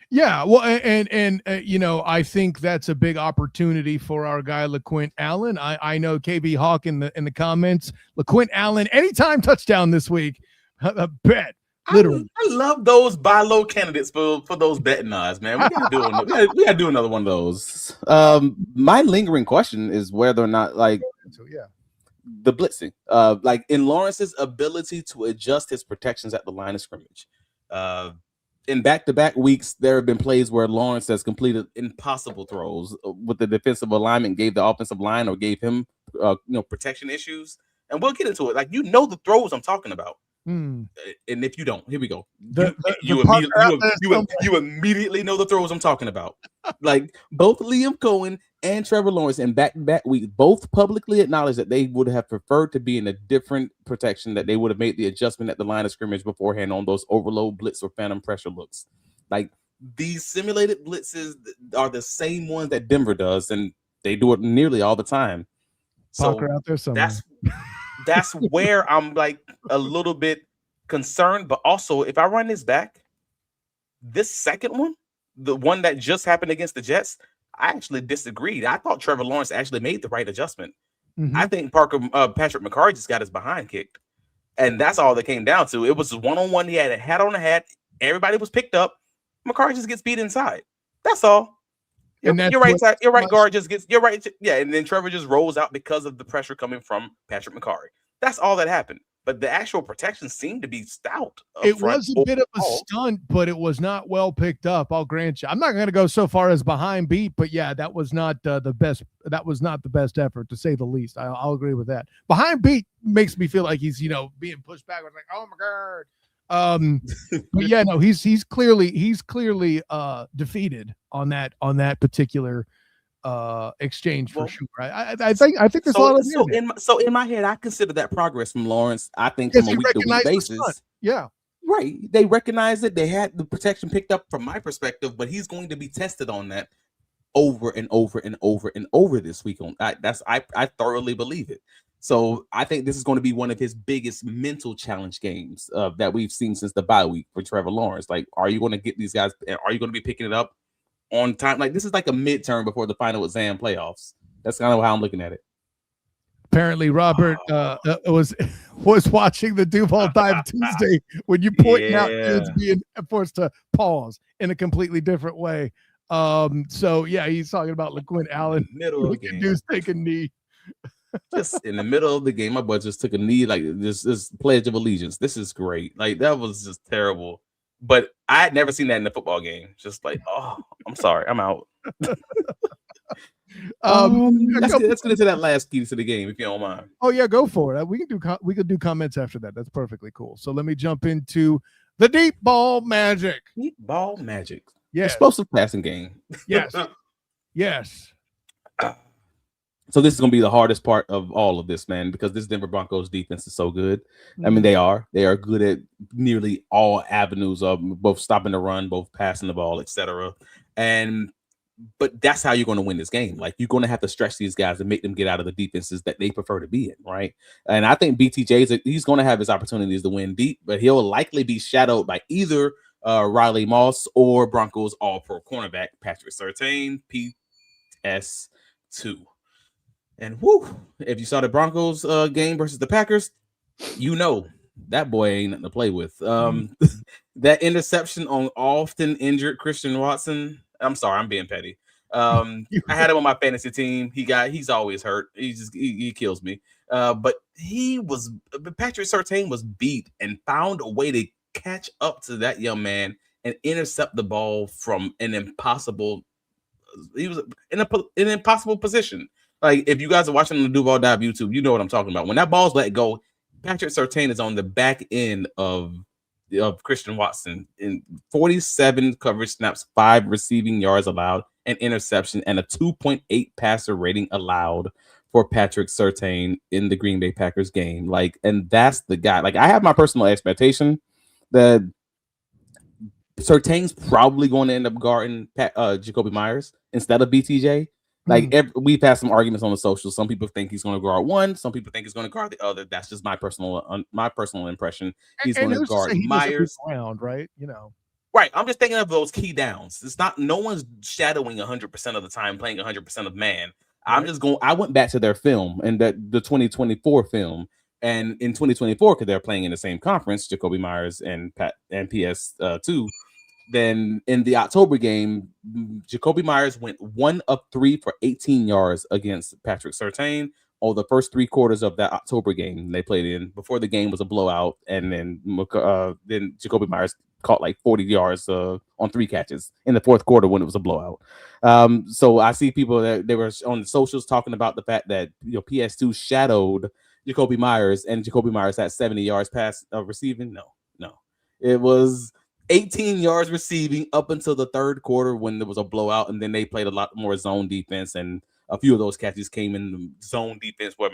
Yeah, well, and you know, I think that's a big opportunity for our guy LaQuint Allen. I know KB Hawk in the comments. LaQuint Allen, anytime touchdown this week. I bet. Literally. I love those buy low candidates for those betting odds, man. We gotta do another one of those. My lingering question is whether or not, like, the blitzing, like in Lawrence's ability to adjust his protections at the line of scrimmage. In back-to-back weeks, there have been plays where Lawrence has completed impossible throws with the defensive alignment gave the offensive line or gave him, protection issues. And we'll get into it. Like, the throws I'm talking about. And if you don't, here we go. You immediately know the throws I'm talking about. Like, both Liam Coen and Trevor Lawrence in back-to-back weeks both publicly acknowledged that they would have preferred to be in a different protection, that they would have made the adjustment at the line of scrimmage beforehand on those overload blitz or phantom pressure looks. Like, these simulated blitzes are the same ones that Denver does, and they do it nearly all the time. So out there somewhere. That's where I'm like a little bit concerned. But also, if I run this back, this second one, the one that just happened against the Jets, I actually disagreed. I thought Trevor Lawrence actually made the right adjustment. I think Patrick McCarr just got his behind kicked. And that's all that came down to. It was one-on-one. He had a hat on a hat. Everybody was picked up. McCarr just gets beat inside. That's all. Your right guard just gets, yeah, and then Trevor just rolls out because of the pressure coming from Patrick McCarry. That's all that happened. but the actual protection seemed to be stout. It was a bit of a stunt, but it was not well picked up. I'll grant you. I'm not going to go so far as behind beat, but yeah, that was not the best. That was not the best effort, to say the least. I'll agree with that. Behind beat makes me feel like he's being pushed backwards, like, oh my god. But yeah, no, he's clearly defeated on that particular exchange for sure. I think there's a lot of so in my head, I consider that progress from Lawrence. I think from a week to week basis. Yeah. Right. They recognize it. They had the protection picked up from my perspective, but he's going to be tested on that over and over and over and over this week. I thoroughly believe it. So I think this is going to be one of his biggest mental challenge games that we've seen since the bye week for Trevor Lawrence. Like, are you going to get these guys? Are you going to be picking it up on time? Like, this is like a midterm before the final exam playoffs. That's kind of how I'm looking at it. Apparently, Robert was watching the Duval Dive Tuesday when you pointing out kids being forced to pause in a completely different way. So yeah, he's talking about LaQuint Allen. Middle of the game. Dude's taking a knee. Just in the middle of the game, my boy just took a knee, like this Pledge of Allegiance. This is great. Like, that was just terrible. But I had never seen that in a football game. Just like, oh, I'm sorry, I'm out. Let's get into that last key to the game, if you don't mind. Oh yeah, go for it. We can do comments after that. That's perfectly cool. So let me jump into the deep ball magic. Deep ball magic. Yeah. Explosive passing game. Yes. Yes. So this is going to be the hardest part of all of this, man, because this Denver Broncos defense is so good. I mean, they are good at nearly all avenues of both stopping the run, both passing the ball, etc. But that's how you're going to win this game. Like, you're going to have to stretch these guys and make them get out of the defenses that they prefer to be in, right? And I think BTJ he's going to have his opportunities to win deep, but he'll likely be shadowed by either Riley Moss or Broncos All-Pro cornerback Patrick Surtain, PS2. And if you saw the Broncos game versus the Packers, that boy ain't nothing to play with. That interception on often injured Christian Watson. I'm sorry, I'm being petty. I had him on my fantasy team. He's always hurt. He kills me. But Patrick Surtain was beat and found a way to catch up to that young man and intercept the ball from an impossible. He was in an impossible position. Like, if you guys are watching on the Duval Dive YouTube, you know what I'm talking about. When that ball's let go, Patrick Surtain is on the back end of Christian Watson in 47 coverage snaps, 5 receiving yards allowed, an interception, and a 2.8 passer rating allowed for Patrick Surtain in the Green Bay Packers game. Like, and that's the guy. Like, I have my personal expectation that Surtain's probably going to end up guarding Jakobi Meyers instead of BTJ. Like, we've had some arguments on the socials. Some people think he's going to guard one. Some people think he's going to guard the other. That's just my personal impression. He's going to guard Myers. Around, right? Right. I'm just thinking of those key downs. It's not. No one's shadowing 100% of the time, playing 100% of man. I'm just going. I went back to their film and the 2024 film, and in 2024, because they're playing in the same conference, Jakobi Meyers and PS2. Then in the October game, Jakobi Meyers went 1 of 3 for 18 yards against Patrick Surtain over the first 3 quarters of that October game they played in. Before the game was a blowout, and then Jakobi Meyers caught like 40 yards on 3 catches in the fourth quarter when it was a blowout. So I see people that they were on the socials talking about the fact that PS2 shadowed Jakobi Meyers, and Jakobi Meyers had 70 yards pass receiving. No, it was 18 yards receiving up until the third quarter when there was a blowout, and then they played a lot more zone defense, and a few of those catches came in the zone defense where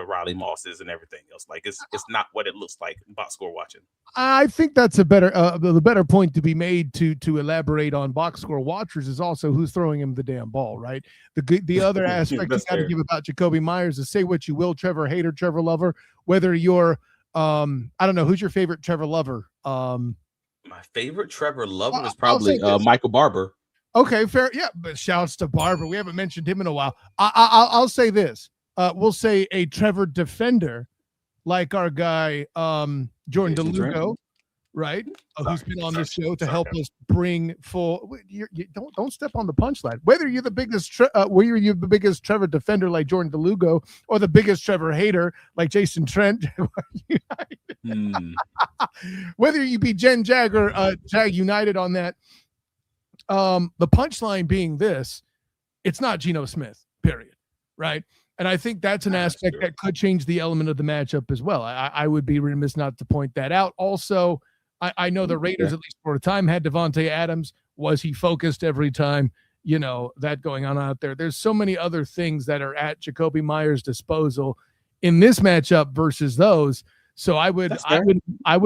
Riley Moss is and everything else. Like, it's not what it looks like box score watching. I think that's the better point to be made to elaborate on box score watchers is also who's throwing him the damn ball, right? The other aspect you got to give about Jakobi Meyers is, say what you will, Trevor hater, Trevor lover, whether you're I don't know, who's your favorite Trevor lover? My favorite Trevor lover is probably Michael Barber. Okay, fair. Yeah, but shouts to Barber. We haven't mentioned him in a while. I'll say this. We'll say a Trevor defender, like our guy Jordan DeLuco, right? Who's been on this show to sorry, help Kevin. us bring full. You don't step on the punchline. Whether you're the biggest, Trevor defender like Jordan DeLugo, or the biggest Trevor hater like Jason Trent, whether you be Jen Jag or Jag United on that, the punchline being this: it's not Geno Smith. Period. Right. And I think that's an aspect that could change the element of the matchup as well. I would be remiss not to point that out. Also, I know the Raiders, at least for a time, had Devontae Adams. Was he focused every time? That going on out there. There's so many other things that are at Jakobi Meyers' disposal in this matchup versus those. So I would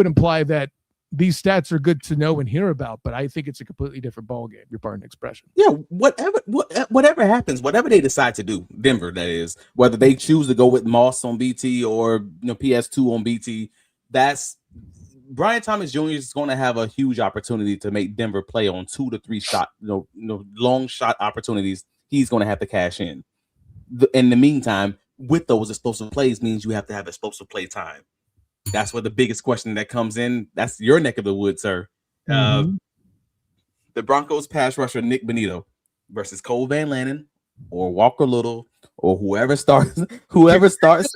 imply that these stats are good to know and hear about, but I think it's a completely different ballgame. Your pardon expression. Yeah, whatever happens, whatever they decide to do, Denver, that is, whether they choose to go with Moss on BT or PS2 on BT, that's Brian Thomas Jr. is going to have a huge opportunity to make Denver play on 2 to 3 shot, long shot opportunities. He's going to have to cash in. In the meantime, with those explosive plays means you have to have explosive play time. That's where the biggest question that comes in. That's your neck of the woods, sir. The Broncos pass rusher Nik Bonitto versus Cole Van Lannon or Walker Little or whoever starts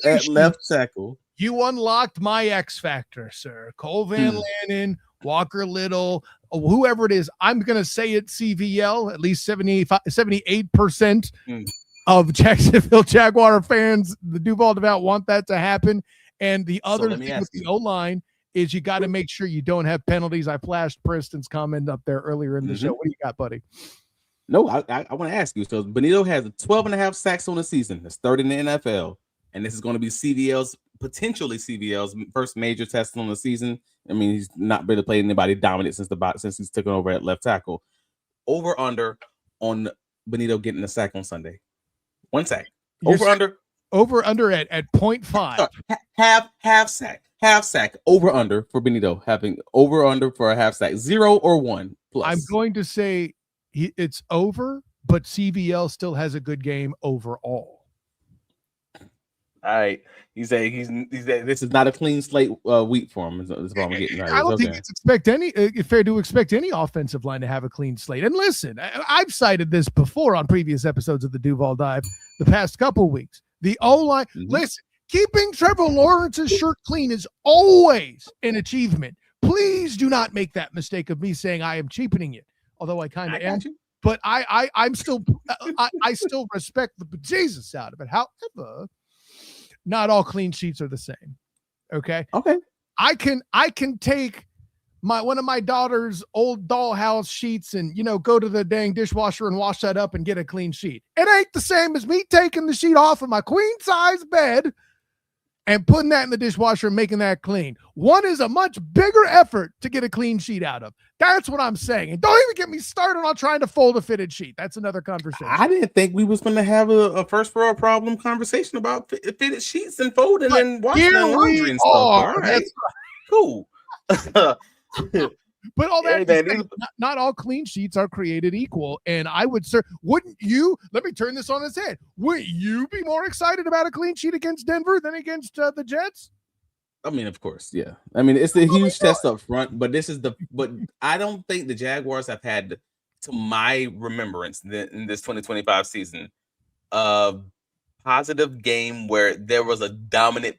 at left tackle. You unlocked my X factor, sir. Cole Van Lannon, Walker Little, whoever it is. I'm going to say it's CVL. At least 78% of Jacksonville Jaguar fans, the Duval devout, want that to happen. And the other thing with the O-line is you got to make sure you don't have penalties. I flashed Preston's comment up there earlier in the show. What do you got, buddy? No, I want to ask you. So Bonitto has 12.5 sacks on the season. That's third in the NFL. And this is going to be potentially CVL's first major test on the season. I mean, he's not really played anybody dominant since he's taken over at left tackle. Over under on Bonitto getting a sack on Sunday. 1 sack. Over under at 0.5. Half sack. Over under for Bonitto, having over under for a half sack. 0 or 1 plus. I'm going to say it's over, but CVL still has a good game overall. All right. He's this is not a clean slate week for him. That's what I'm getting. I don't think it's fair to expect any offensive line to have a clean slate. And listen, I've cited this before on previous episodes of the Duval Dive the past couple weeks. The O-line, listen, keeping Trevor Lawrence's shirt clean is always an achievement. Please do not make that mistake of me saying I am cheapening it, although I kind of am. But I'm still I still respect the bejesus out of it. However, not all clean sheets are the same. Okay. I can take one of my daughter's old dollhouse sheets and go to the dang dishwasher and wash that up and get a clean sheet. It ain't the same as me taking the sheet off of my queen size bed and putting that in the dishwasher and making that clean. One is a much bigger effort to get a clean sheet out of. That's what I'm saying. And don't even get me started on trying to fold a fitted sheet. That's another conversation. I didn't think we was going to have a first world problem conversation about fitted sheets and folding and washing and laundry and stuff. All right. Cool. But all that, not all clean sheets are created equal. And I would, wouldn't you, let me turn this on its head. Would you be more excited about a clean sheet against Denver than against the Jets? I mean, of course, yeah. I mean, it's a huge test up front, but but I don't think the Jaguars have had, to my remembrance, in this 2025 season, a positive game where there was a dominant,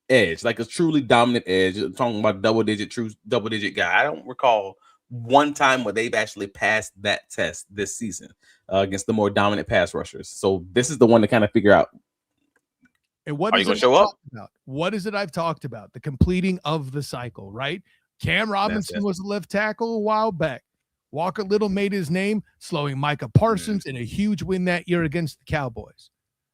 edge, like a truly dominant edge. I'm talking about true double digit guy. I don't recall one time where they've actually passed that test this season against the more dominant pass rushers. So this is the one to kind of figure out. And what are you going to show up? What is it I've talked about? The completing of the cycle, right? Cam Robinson was a left tackle a while back. Walker Little made his name slowing Micah Parsons in a huge win that year against the Cowboys.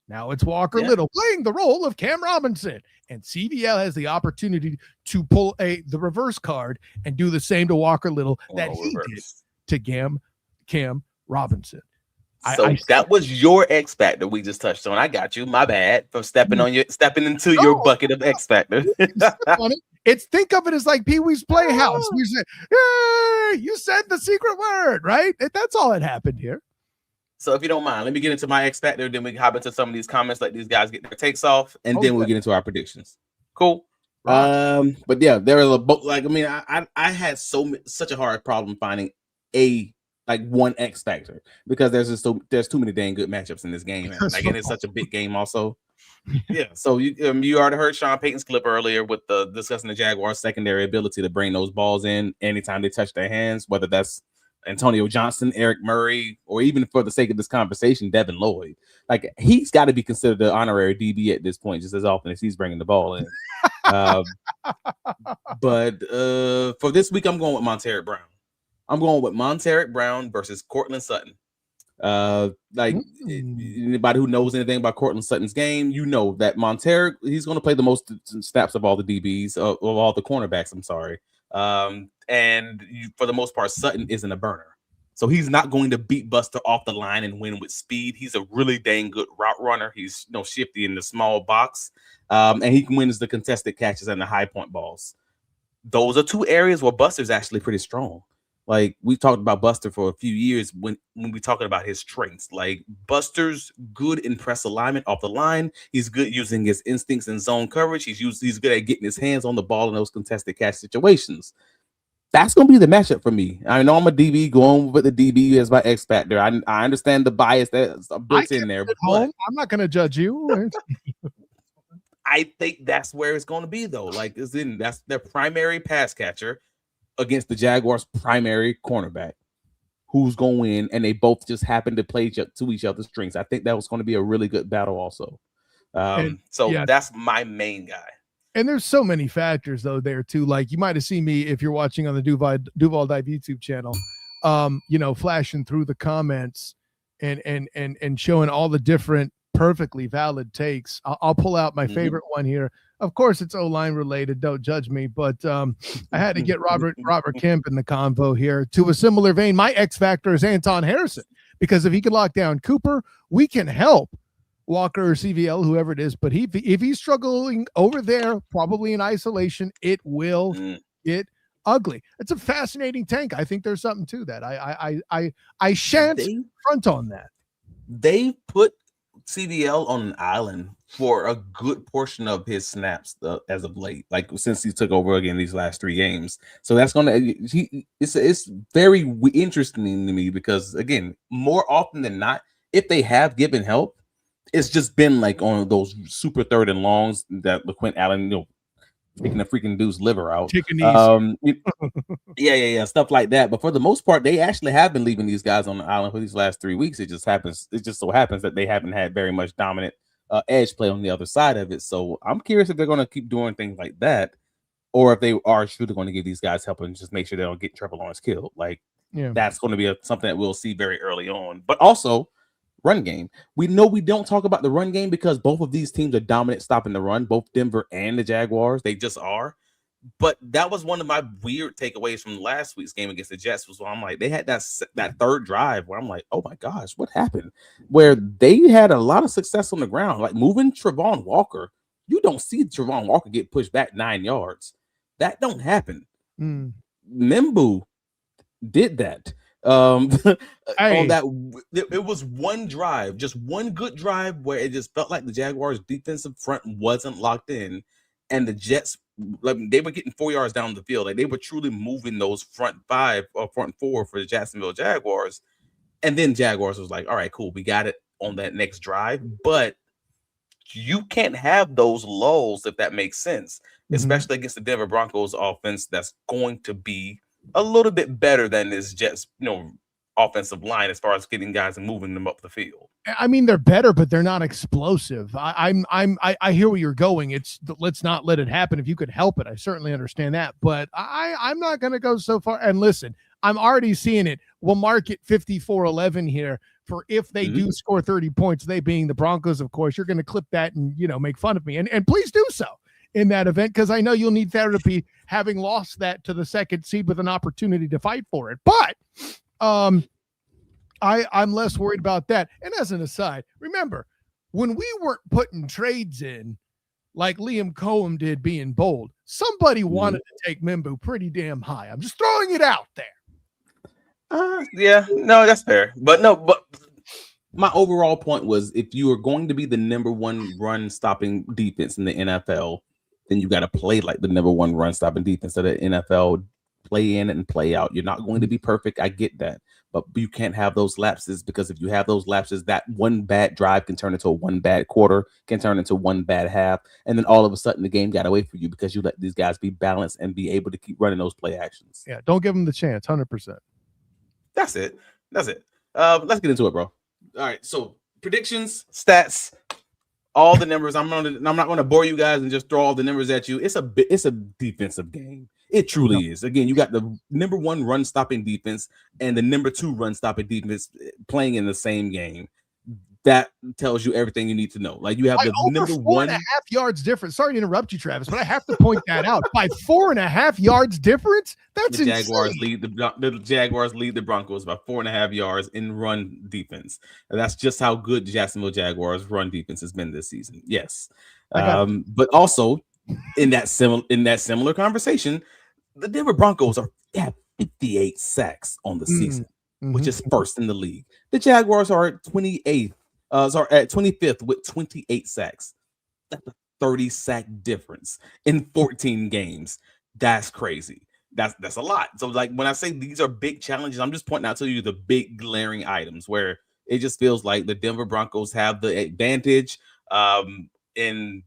Now it's Walker Little playing the role of Cam Robinson, and CVL has the opportunity to pull the reverse card and do the same to Walker Little that he did to Cam Robinson. So that was your X factor we just touched on. I got you. My bad for stepping into your bucket of X factor. Think of it as like Pee-wee's Playhouse. You said, "Hey, you said the secret word," right? That's all that happened here. So if you don't mind, let me get into my X factor. Then we can hop into some of these comments, let these guys get their takes off, and then we'll get into our predictions. Cool. But yeah, there are like I mean, I had such a hard problem finding one X factor because there's too many dang good matchups in this game, and again, it's such a big game also. Yeah, so you already heard Sean Payton's clip earlier with discussing the Jaguars' secondary ability to bring those balls in anytime they touch their hands, whether that's Antonio Johnson, Eric Murray, or even for the sake of this conversation, Devin Lloyd. Like, he's got to be considered the honorary DB at this point, just as often as he's bringing the ball in. But for this week, I'm going with Monteric Brown. I'm going with Monteric Brown versus Cortland Sutton. Anybody who knows anything about Cortland Sutton's game, you know that Monteric, he's going to play the most snaps of all the DBs, of all the cornerbacks. I'm sorry. For the most part, Sutton isn't a burner. So he's not going to beat Buster off the line and win with speed. He's a really dang good route runner. He's shifty in the small box. And he wins the contested catches and the high point balls. Those are two areas where Buster's actually pretty strong. Like, we talked about Buster for a few years when we talking about his strengths. Like, Buster's good in press alignment off the line. He's good using his instincts in zone coverage. He's good at getting his hands on the ball in those contested catch situations. That's going to be the matchup for me. I know I'm a DB going with the DB as my X factor. I understand the bias that's built in there. But I'm not going to judge you. I think that's where it's going to be, though. Like, that's their primary pass catcher against the Jaguars' primary cornerback, who's going to win, and they both just happen to play to each other's strengths. I think that was going to be a really good battle also. That's my main guy. And there's so many factors, though, there, too. Like, you might have seen me, if you're watching on the Duval Dive YouTube channel, flashing through the comments and showing all the different perfectly valid takes. I'll pull out my favorite one here. Of course, it's O-line related. Don't judge me, but I had to get Robert Kemp in the convo here. To a similar vein, my X factor is Anton Harrison, because if he can lock down Cooper, we can help Walker or CVL, whoever it is. But if he's struggling over there, probably in isolation, it will get ugly. It's a fascinating tank. I think there's something to that. I shan't front on that. They put CVL on an island for a good portion of his snaps as of late, like since he took over again these last 3 games. So that's it's very interesting to me, because again, more often than not, if they have given help, it's just been like on those super 3rd and longs that LaQuint Allen, taking the freaking dude's liver out. Yeah, stuff like that. But for the most part, they actually have been leaving these guys on the island for these last 3 weeks. It just so happens that they haven't had very much dominant edge play on the other side of it. So I'm curious if they're going to keep doing things like that, or if they are truly going to give these guys help and just make sure they don't get Trevor Lawrence killed. Like, that's going to be something that we'll see very early on. But also, run game. We know we don't talk about the run game because both of these teams are dominant stopping the run, both Denver and the Jaguars. They just are. But that was one of my weird takeaways from last week's game against the Jets, was where I'm like, they had that 3rd drive where I'm like, oh my gosh, what happened? Where they had a lot of success on the ground, like moving Trevon Walker. You don't see Trevon Walker get pushed back 9 yards. That don't happen. Membu did that. On that, it was one drive, just one good drive, where it just felt like the Jaguars' defensive front wasn't locked in, and the Jets, like, they were getting 4 yards down the field. Like, they were truly moving those front 5 or front 4 for the Jacksonville Jaguars. And then Jaguars was like, all right, cool, we got it on that next drive. But you can't have those lulls, if that makes sense, especially against the Denver Broncos offense that's going to be a little bit better than this Jets, offensive line as far as getting guys and moving them up the field. I mean, they're better, but they're not explosive. I hear where you're going. It's, let's not let it happen if you could help it. I certainly understand that, but I'm not going to go so far. And listen, I'm already seeing it. We'll mark it 54-11 here for if they do score 30 points, they being the Broncos, of course. You're going to clip that and, make fun of me. And please do so in that event, because I know you'll need therapy having lost that to the 2nd seed with an opportunity to fight for it. But I'm less worried about that. And as an aside, remember, when we weren't putting trades in like Liam Coen did being bold, somebody wanted to take Membu pretty damn high. I'm just throwing it out there. That's fair. But my overall point was, if you are going to be the number 1 run stopping defense in the NFL, then you got to play like the number one run stopping defense of the NFL. Play in and play out. You're not going to be perfect. I get that. But you can't have those lapses, because if you have those lapses, that one bad drive can turn into a one bad quarter, can turn into one bad half. And then all of a sudden the game got away from you because you let these guys be balanced and be able to keep running those play actions. Yeah, don't give them the chance. 100%. That's it. Let's get into it, bro. All right. So predictions, stats, all the numbers. I'm not going to bore you guys and just throw all the numbers at you. It's a defensive game. It truly is. Again, you got the number one run stopping defense and the number two run stopping defense playing in the same game. That tells you everything you need to know. Like, you have the number 4.5 yards difference. Sorry to interrupt you, Travis, but I have to point that out. By 4.5 yards difference, that's the insane. Jaguars lead the Broncos by 4.5 yards in run defense. And that's just how good the Jacksonville Jaguars run defense has been this season. Yes, but also in that similar conversation, the Denver Broncos have 58 sacks on the season, which is first in the league. The Jaguars are at 28th. At 25th with 28 sacks. That's a 30 sack difference in 14 games. That's crazy. That's a lot. So, like, when I say these are big challenges, I'm just pointing out to you the big glaring items where it just feels like the Denver Broncos have the advantage in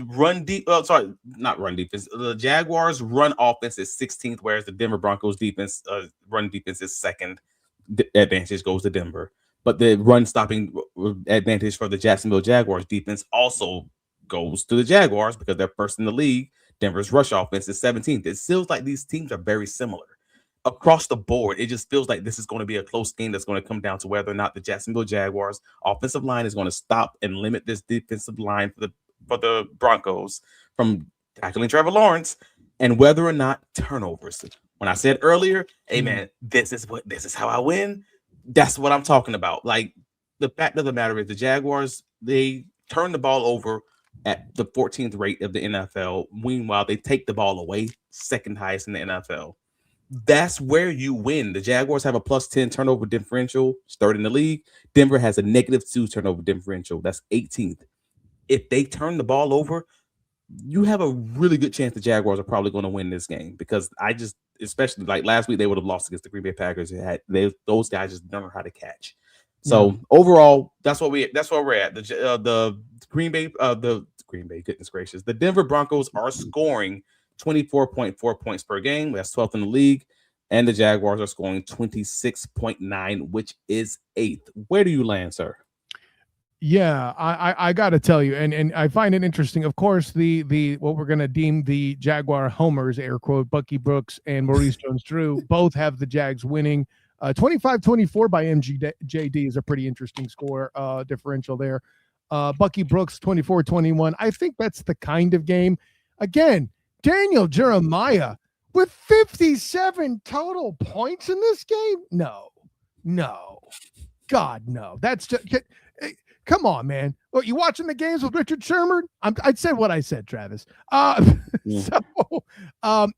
run deep. Not run defense. The Jaguars run offense is 16th, whereas the Denver Broncos defense run defense is second. The advantage goes to Denver. But the run stopping advantage for the Jacksonville Jaguars defense also goes to the Jaguars because they're first in the league. Denver's rush offense is 17th. It feels like these teams are very similar across the board. It just feels like this is going to be a close game that's going to come down to whether or not the Jacksonville Jaguars offensive line is going to stop and limit this defensive line for the Broncos from tackling Trevor Lawrence, and whether or not turnovers. When I said earlier, hey man, this is how I win. That's what I'm talking about. Like, the fact of the matter is the Jaguars, they turn the ball over at the 14th rate of the NFL. Meanwhile, they take the ball away, second highest in the NFL. That's where you win. The Jaguars have a plus 10 turnover differential, third in the league. Denver has a -2 turnover differential. That's 18th. If they turn the ball over, you have a really good chance the Jaguars are probably going to win this game, because especially like last week, they would have lost against the Green Bay Packers. Those guys just don't know how to catch. So overall, that's where we're at. The Green Bay, goodness gracious, the Denver Broncos are scoring 24.4 points per game. That's 12th in the league, and the Jaguars are scoring 26.9, which is 8th. Where do you land, sir? Yeah, I got to tell you, and I find it interesting. Of course, the what we're going to deem the Jaguar homers, air quote, Bucky Brooks and Maurice Jones-Drew, both have the Jags winning. 25-24 by MJD is a pretty interesting score differential there. Bucky Brooks, 24-21. I think that's the kind of game. Again, Daniel Jeremiah with 57 total points in this game? No. God, no. That's just... Come on, man. Well, you watching the games with Richard Sherman? I'd say what I said, Travis. So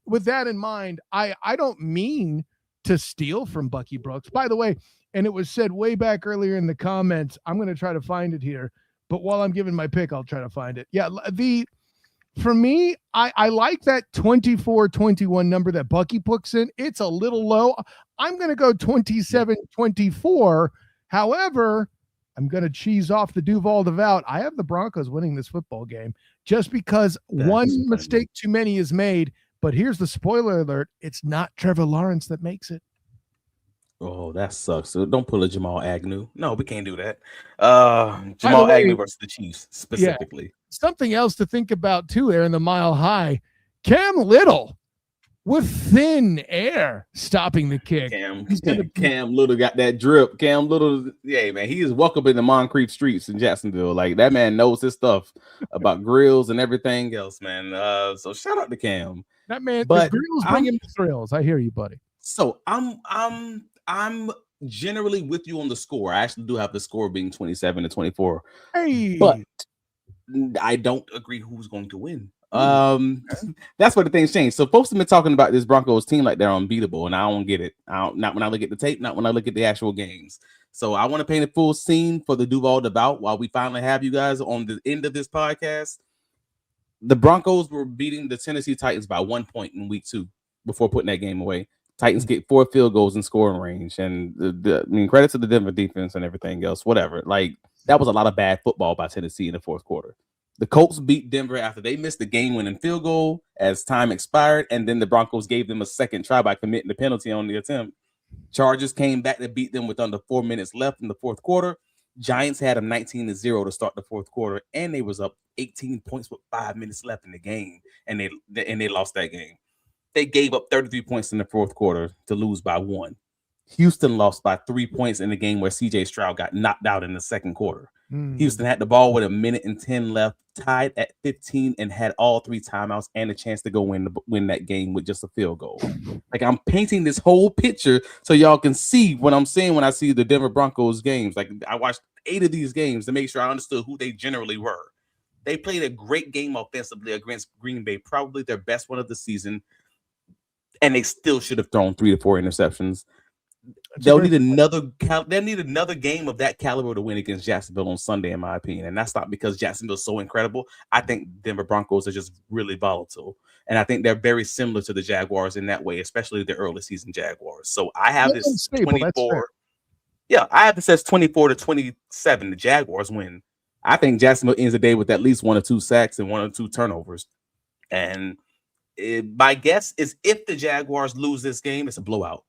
with that in mind, I don't mean to steal from Bucky Brooks. By the way, and it was said way back earlier in the comments, I'm going to try to find it here. But while I'm giving my pick, I'll try to find it. Yeah, for me, I like that 24-21 number that Bucky puts in. It's a little low. I'm going to go 27-24. However, I'm going to cheese off the Duval devout. I have the Broncos winning this football game just because one mistake too many is made. But here's the spoiler alert. It's not Trevor Lawrence that makes it. Oh, that sucks. So don't pull a Jamal Agnew. No, we can't do that. Jamal Agnew versus the Chiefs specifically. Yeah, something else to think about too there in the Mile High. Cam Little with thin air stopping the kick. Cam Little got that drip. Cam Little, yeah, man, he is welcome in the Moncrief streets in Jacksonville. Like, that man knows his stuff about grills and everything else, man. So shout out to Cam. That man, but the grills bring him the thrills. I hear you, buddy. So I'm generally with you on the score. I actually do have the score being 27-24. Hey, but I don't agree who's going to win. That's where the things change. So folks have been talking about this Broncos team like they're unbeatable, and I don't get it. Not when I look at the tape, not when I look at the actual games. So I want to paint a full scene for the Duval devout while we finally have you guys on the end of this podcast. the Broncos were beating the Tennessee Titans by 1 point in week 2 before putting that game away. Titans get 4 field goals in scoring range. And I mean, credit to the Denver defense and everything else, whatever. Like, that was a lot of bad football by Tennessee in the fourth quarter. The Colts beat Denver after they missed the game-winning field goal as time expired, and then the Broncos gave them a second try by committing the penalty on the attempt. Chargers came back to beat them with under 4 minutes left in the fourth quarter. Giants had them 19-0 to start the fourth quarter, and they was up 18 points with 5 minutes left in the game, and they lost that game. They gave up 33 points in the fourth quarter to lose by 1. Houston lost by 3 points in the game where C.J. Stroud got knocked out in the second quarter. Houston had the ball with 1:10 left, tied at 15, and had all 3 timeouts and a chance to go win that game with just a field goal. Like, I'm painting this whole picture so y'all can see what I'm saying when I see the Denver Broncos games. Like, I watched 8 of these games to make sure I understood who they generally were. They played a great game offensively against Green Bay, probably their best one of the season, and they still should have thrown 3 to 4 interceptions. They'll need another game of that caliber to win against Jacksonville on Sunday, in my opinion. And that's not because Jacksonville's so incredible. I think Denver Broncos are just really volatile. And I think they're very similar to the Jaguars in that way, especially the early season Jaguars. So I have this 24. Yeah, I have this as 24-27. The Jaguars win. I think Jacksonville ends the day with at least 1 or 2 sacks and 1 or 2 turnovers. And my guess is if the Jaguars lose this game, it's a blowout.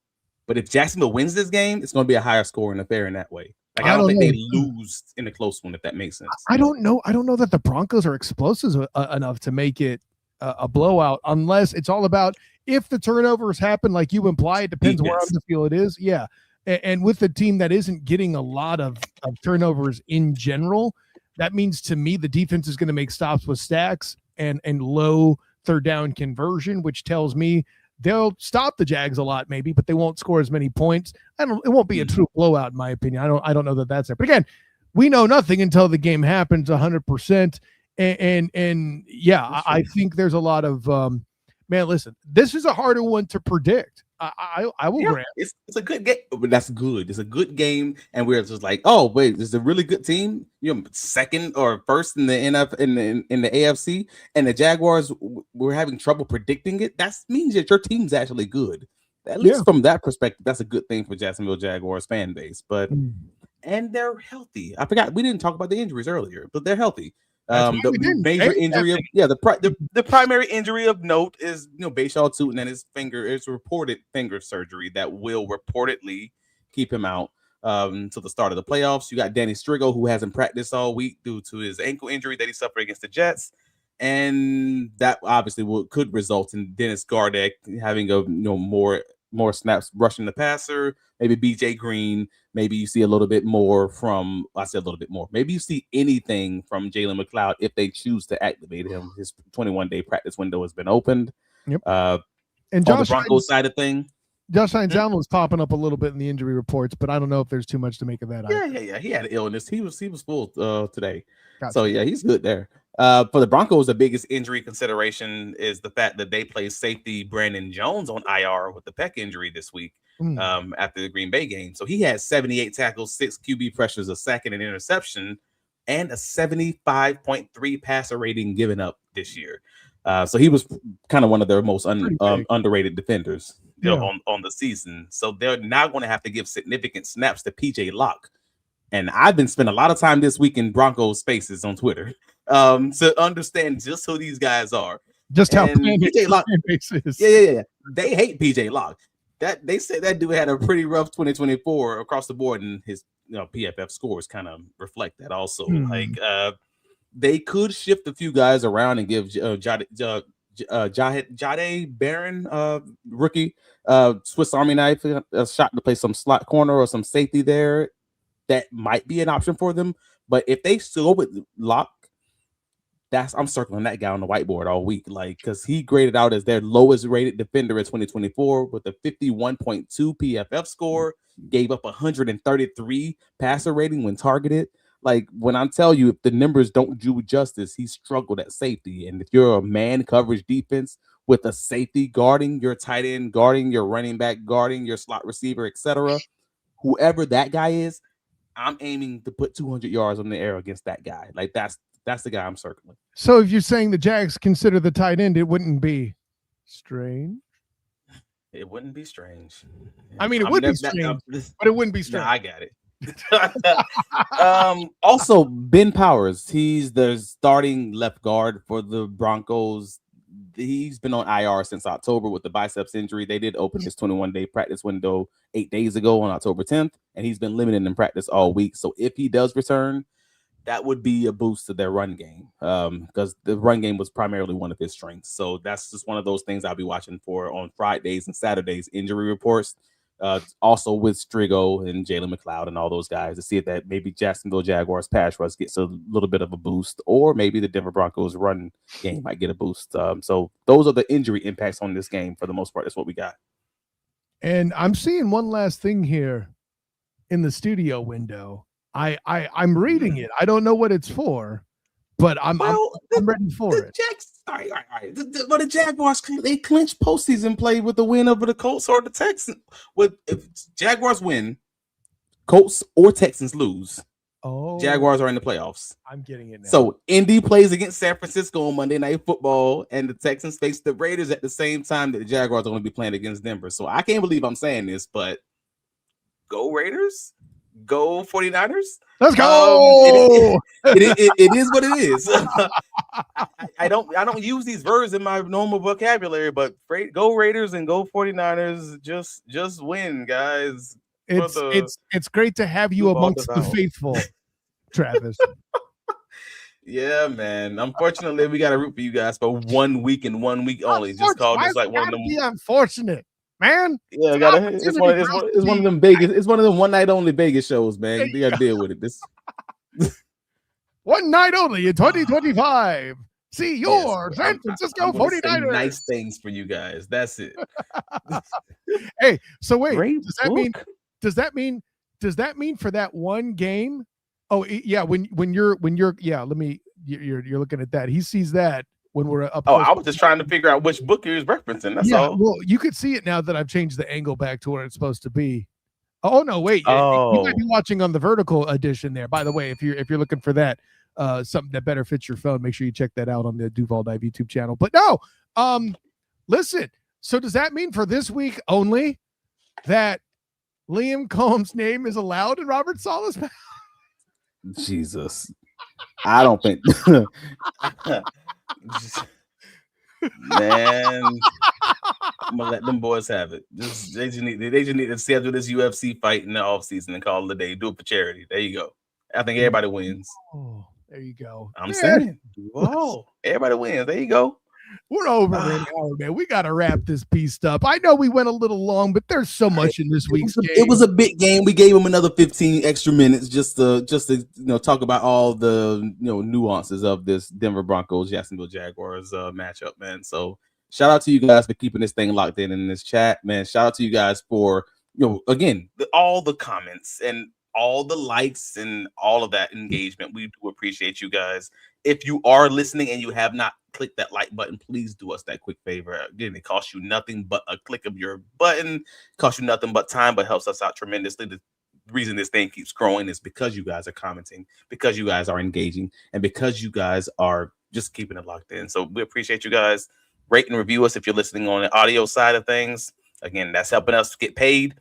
But if Jacksonville wins this game, it's going to be a higher scoring affair in that way. Like, I don't think they lose in a close one, if that makes sense. I don't know. I don't know that the Broncos are explosive enough to make it a blowout, unless it's all about if the turnovers happen, like you imply. It depends where on the field it is. Yeah. And with the team that isn't getting a lot of turnovers in general, that means to me the defense is going to make stops with stacks and low third down conversion, which tells me they'll stop the Jags a lot, maybe, but they won't score as many points. It won't be a true blowout, in my opinion. I don't know that that's there. But again, we know nothing until the game happens 100%. And yeah, I think there's a lot of man, listen, this is a harder one to predict. I will grant it's a good game, but that's good. It's a good game, and we're just like, oh wait, this is a really good team. Second or first in the in the AFC, and the Jaguars, we're having trouble predicting it. That means that your team's actually good. At least from that perspective, that's a good thing for Jacksonville Jaguars fan base. But and they're healthy. I forgot we didn't talk about the injuries earlier, but they're healthy. The major injury of the primary injury of note is Bashaw Tootin and his finger. It's reported finger surgery that will reportedly keep him out until the start of the playoffs. You got Danny Strigo, who hasn't practiced all week due to his ankle injury that he suffered against the Jets, and that obviously could result in Dennis Gardeck having a more snaps rushing the passer. Maybe BJ Green. Maybe you see a little bit more from. I said a little bit more. Maybe you see anything from Jalen McLeod if they choose to activate him. His 21-day practice window has been opened. Yep. And Josh, on the Broncos side of thing, Josh Hines Allen was popping up a little bit in the injury reports, but I don't know if there's too much to make of that. Yeah. He had an illness. He was full today. Gotcha. So yeah, he's good there. For the Broncos, the biggest injury consideration is the fact that they play safety Brandon Jones on IR with the pec injury this week after the Green Bay game. So he had 78 tackles, 6 QB pressures, a sack, and an interception, and a 75.3 passer rating given up this year. So he was kind of one of their most underrated defenders on the season. So they're now going to have to give significant snaps to PJ Locke. And I've been spending a lot of time this week in Broncos spaces on Twitter to understand just who these guys are. Just how PJ Locke is. Yeah. They hate PJ Locke. That they said that dude had a pretty rough 2024 across the board, and his PFF scores kind of reflect that also. Like they could shift a few guys around and give Jade Barron, rookie, Swiss Army knife, a shot to play some slot corner or some safety there. That might be an option for them. But if they still go with Locke, I'm circling that guy on the whiteboard all week, like, because he graded out as their lowest rated defender in 2024 with a 51.2 PFF score, gave up 133 passer rating when targeted. Like, when I tell you, if the numbers don't do justice, he struggled at safety. And if you're a man coverage defense with a safety guarding your tight end, guarding your running back, guarding your slot receiver, etc., whoever that guy is, I'm aiming to put 200 yards on the air against that guy. Like, that's that's the guy I'm circling. So if you're saying the Jags consider the tight end, it wouldn't be strange. It wouldn't be strange. I mean, it would be strange, but it wouldn't be strange. No, I got it. Also, Ben Powers, he's the starting left guard for the Broncos. He's been on IR since October with the biceps injury. They did open his 21-day practice window 8 days ago on October 10th, and he's been limited in practice all week. So if he does return, that would be a boost to their run game, because the run game was primarily one of his strengths. So that's just one of those things I'll be watching for on Fridays and Saturdays, injury reports. Also with Strigo and Jalen McLeod and all those guys, to see if that maybe Jacksonville Jaguars pass rush gets a little bit of a boost, or maybe the Denver Broncos run game might get a boost. So those are the injury impacts on this game for the most part. That's what we got. And I'm seeing one last thing here in the studio window. I'm reading it. I don't know what it's for, but I'm ready for it. All right. But the Jaguars, they clinched postseason play with the win over the Colts or the Texans. If Jaguars win, Colts or Texans lose, Jaguars are in the playoffs. I'm getting it now. So Indy plays against San Francisco on Monday Night Football, and the Texans face the Raiders at the same time that the Jaguars are going to be playing against Denver. So I can't believe I'm saying this, but go Raiders. Go 49ers. Let's go. It is what it is. I don't use these words in my normal vocabulary, but go Raiders and go 49ers. Just win, guys. It's great to have you amongst the faithful, Travis. Yeah, man. Unfortunately, we got to root for you guys for 1 week and 1 week only. Just call this like one of them. Unfortunate. Man, yeah, it's one of them Vegas. It's one of them one night only Vegas shows, man. You gotta deal with it. This one night only in 2025. See your San Francisco 49ers. Nice things for you guys. That's it. Hey, so wait, Great does that mean for that one game? Oh yeah, when you're you're looking at that. He sees that. When we're up. I was just trying to figure out which book he was referencing. That's all. Well, you could see it now that I've changed the angle back to where it's supposed to be. Oh no, wait. You might be watching on the vertical edition there. By the way, if you're looking for that, something that better fits your phone, make sure you check that out on the Duval Dive YouTube channel. But no, listen. So does that mean for this week only that Liam Combs' name is allowed in Robert Saleh's mouth? Jesus, I don't think. Man, I'm gonna let them boys have it. They just need to schedule this UFC fight in the offseason and call it a day. Do it for charity. There you go. I think everybody wins. Oh, there you go. I'm saying, whoa, everybody wins. There you go. We're over an hour, man. We got to wrap this piece up. I know we went a little long, but there's so much in this week's game. It was a big game. We gave him another 15 extra minutes just to talk about all the nuances of this Denver Broncos Jacksonville Jaguars matchup, man. So shout out to you guys for keeping this thing locked in this chat, man. Shout out to you guys for again all the comments and all the likes and all of that engagement. We do appreciate you guys. If you are listening and you have not clicked that like button, please do us that quick favor. Again, it costs you nothing but a click of your button. It costs you nothing but time, but helps us out tremendously. The reason this thing keeps growing is because you guys are commenting, because you guys are engaging, and because you guys are just keeping it locked in. So we appreciate you guys. Rate and review us if you're listening on the audio side of things. Again, that's helping us get paid.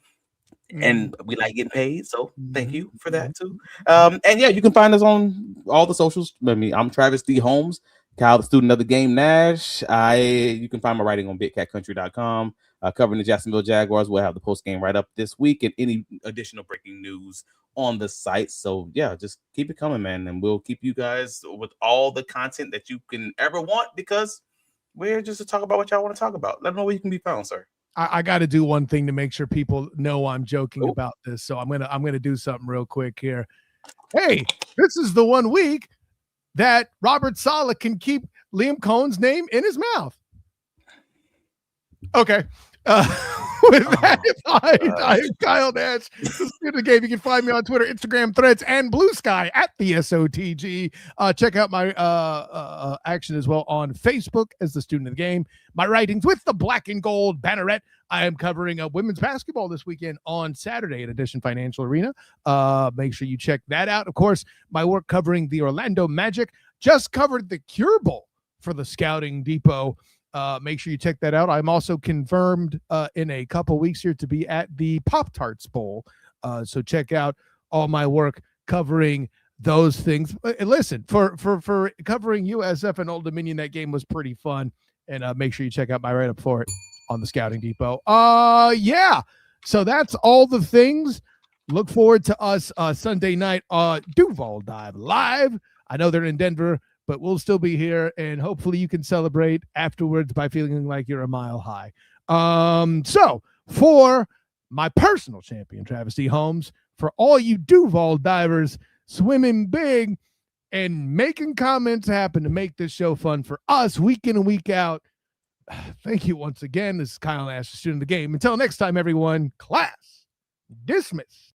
And we like getting paid, so thank you for that too. And yeah, you can find us on all the socials. I'm Travis D. Holmes, Kyle, the student of the game, Nash. You can find my writing on BigCatCountry.com, covering the Jacksonville Jaguars. We'll have the post game right up this week and any additional breaking news on the site. So yeah, just keep it coming, man, and we'll keep you guys with all the content that you can ever want, because we're just to talk about what y'all want to talk about. Let them know where you can be found, sir. I got to do one thing to make sure people know I'm joking about this. So I'm gonna do something real quick here. Hey, this is the 1 week that Robert Saleh can keep Liam Cohen's name in his mouth. Okay. With that, I'm Kyle Nash. This is the game. You can find me on Twitter, Instagram, Threads, and Blue Sky at the SOTG. Check out my action as well on Facebook as the student of the game. My writings with the black and gold banneret. I am covering women's basketball this weekend on Saturday at Edition Financial Arena. Make sure you check that out. Of course, my work covering the Orlando Magic just covered the Cure Bowl for the Scouting Depot. Make sure you check that out. I'm also confirmed in a couple weeks here to be at the Pop-Tarts Bowl. So check out all my work covering those things. Listen, for covering USF and Old Dominion, that game was pretty fun. And make sure you check out my write-up for it on the Scouting Depot. Yeah. So that's all the things. Look forward to us Sunday night Duval Dive live. I know they're in Denver, but we'll still be here, and hopefully you can celebrate afterwards by feeling like you're a mile high. So for my personal champion, Travis D. Holmes, for all you Duval divers swimming big and making comments happen to make this show fun for us week in and week out, thank you once again. This is Kyle Nash, student of the game. Until next time, everyone, class dismissed.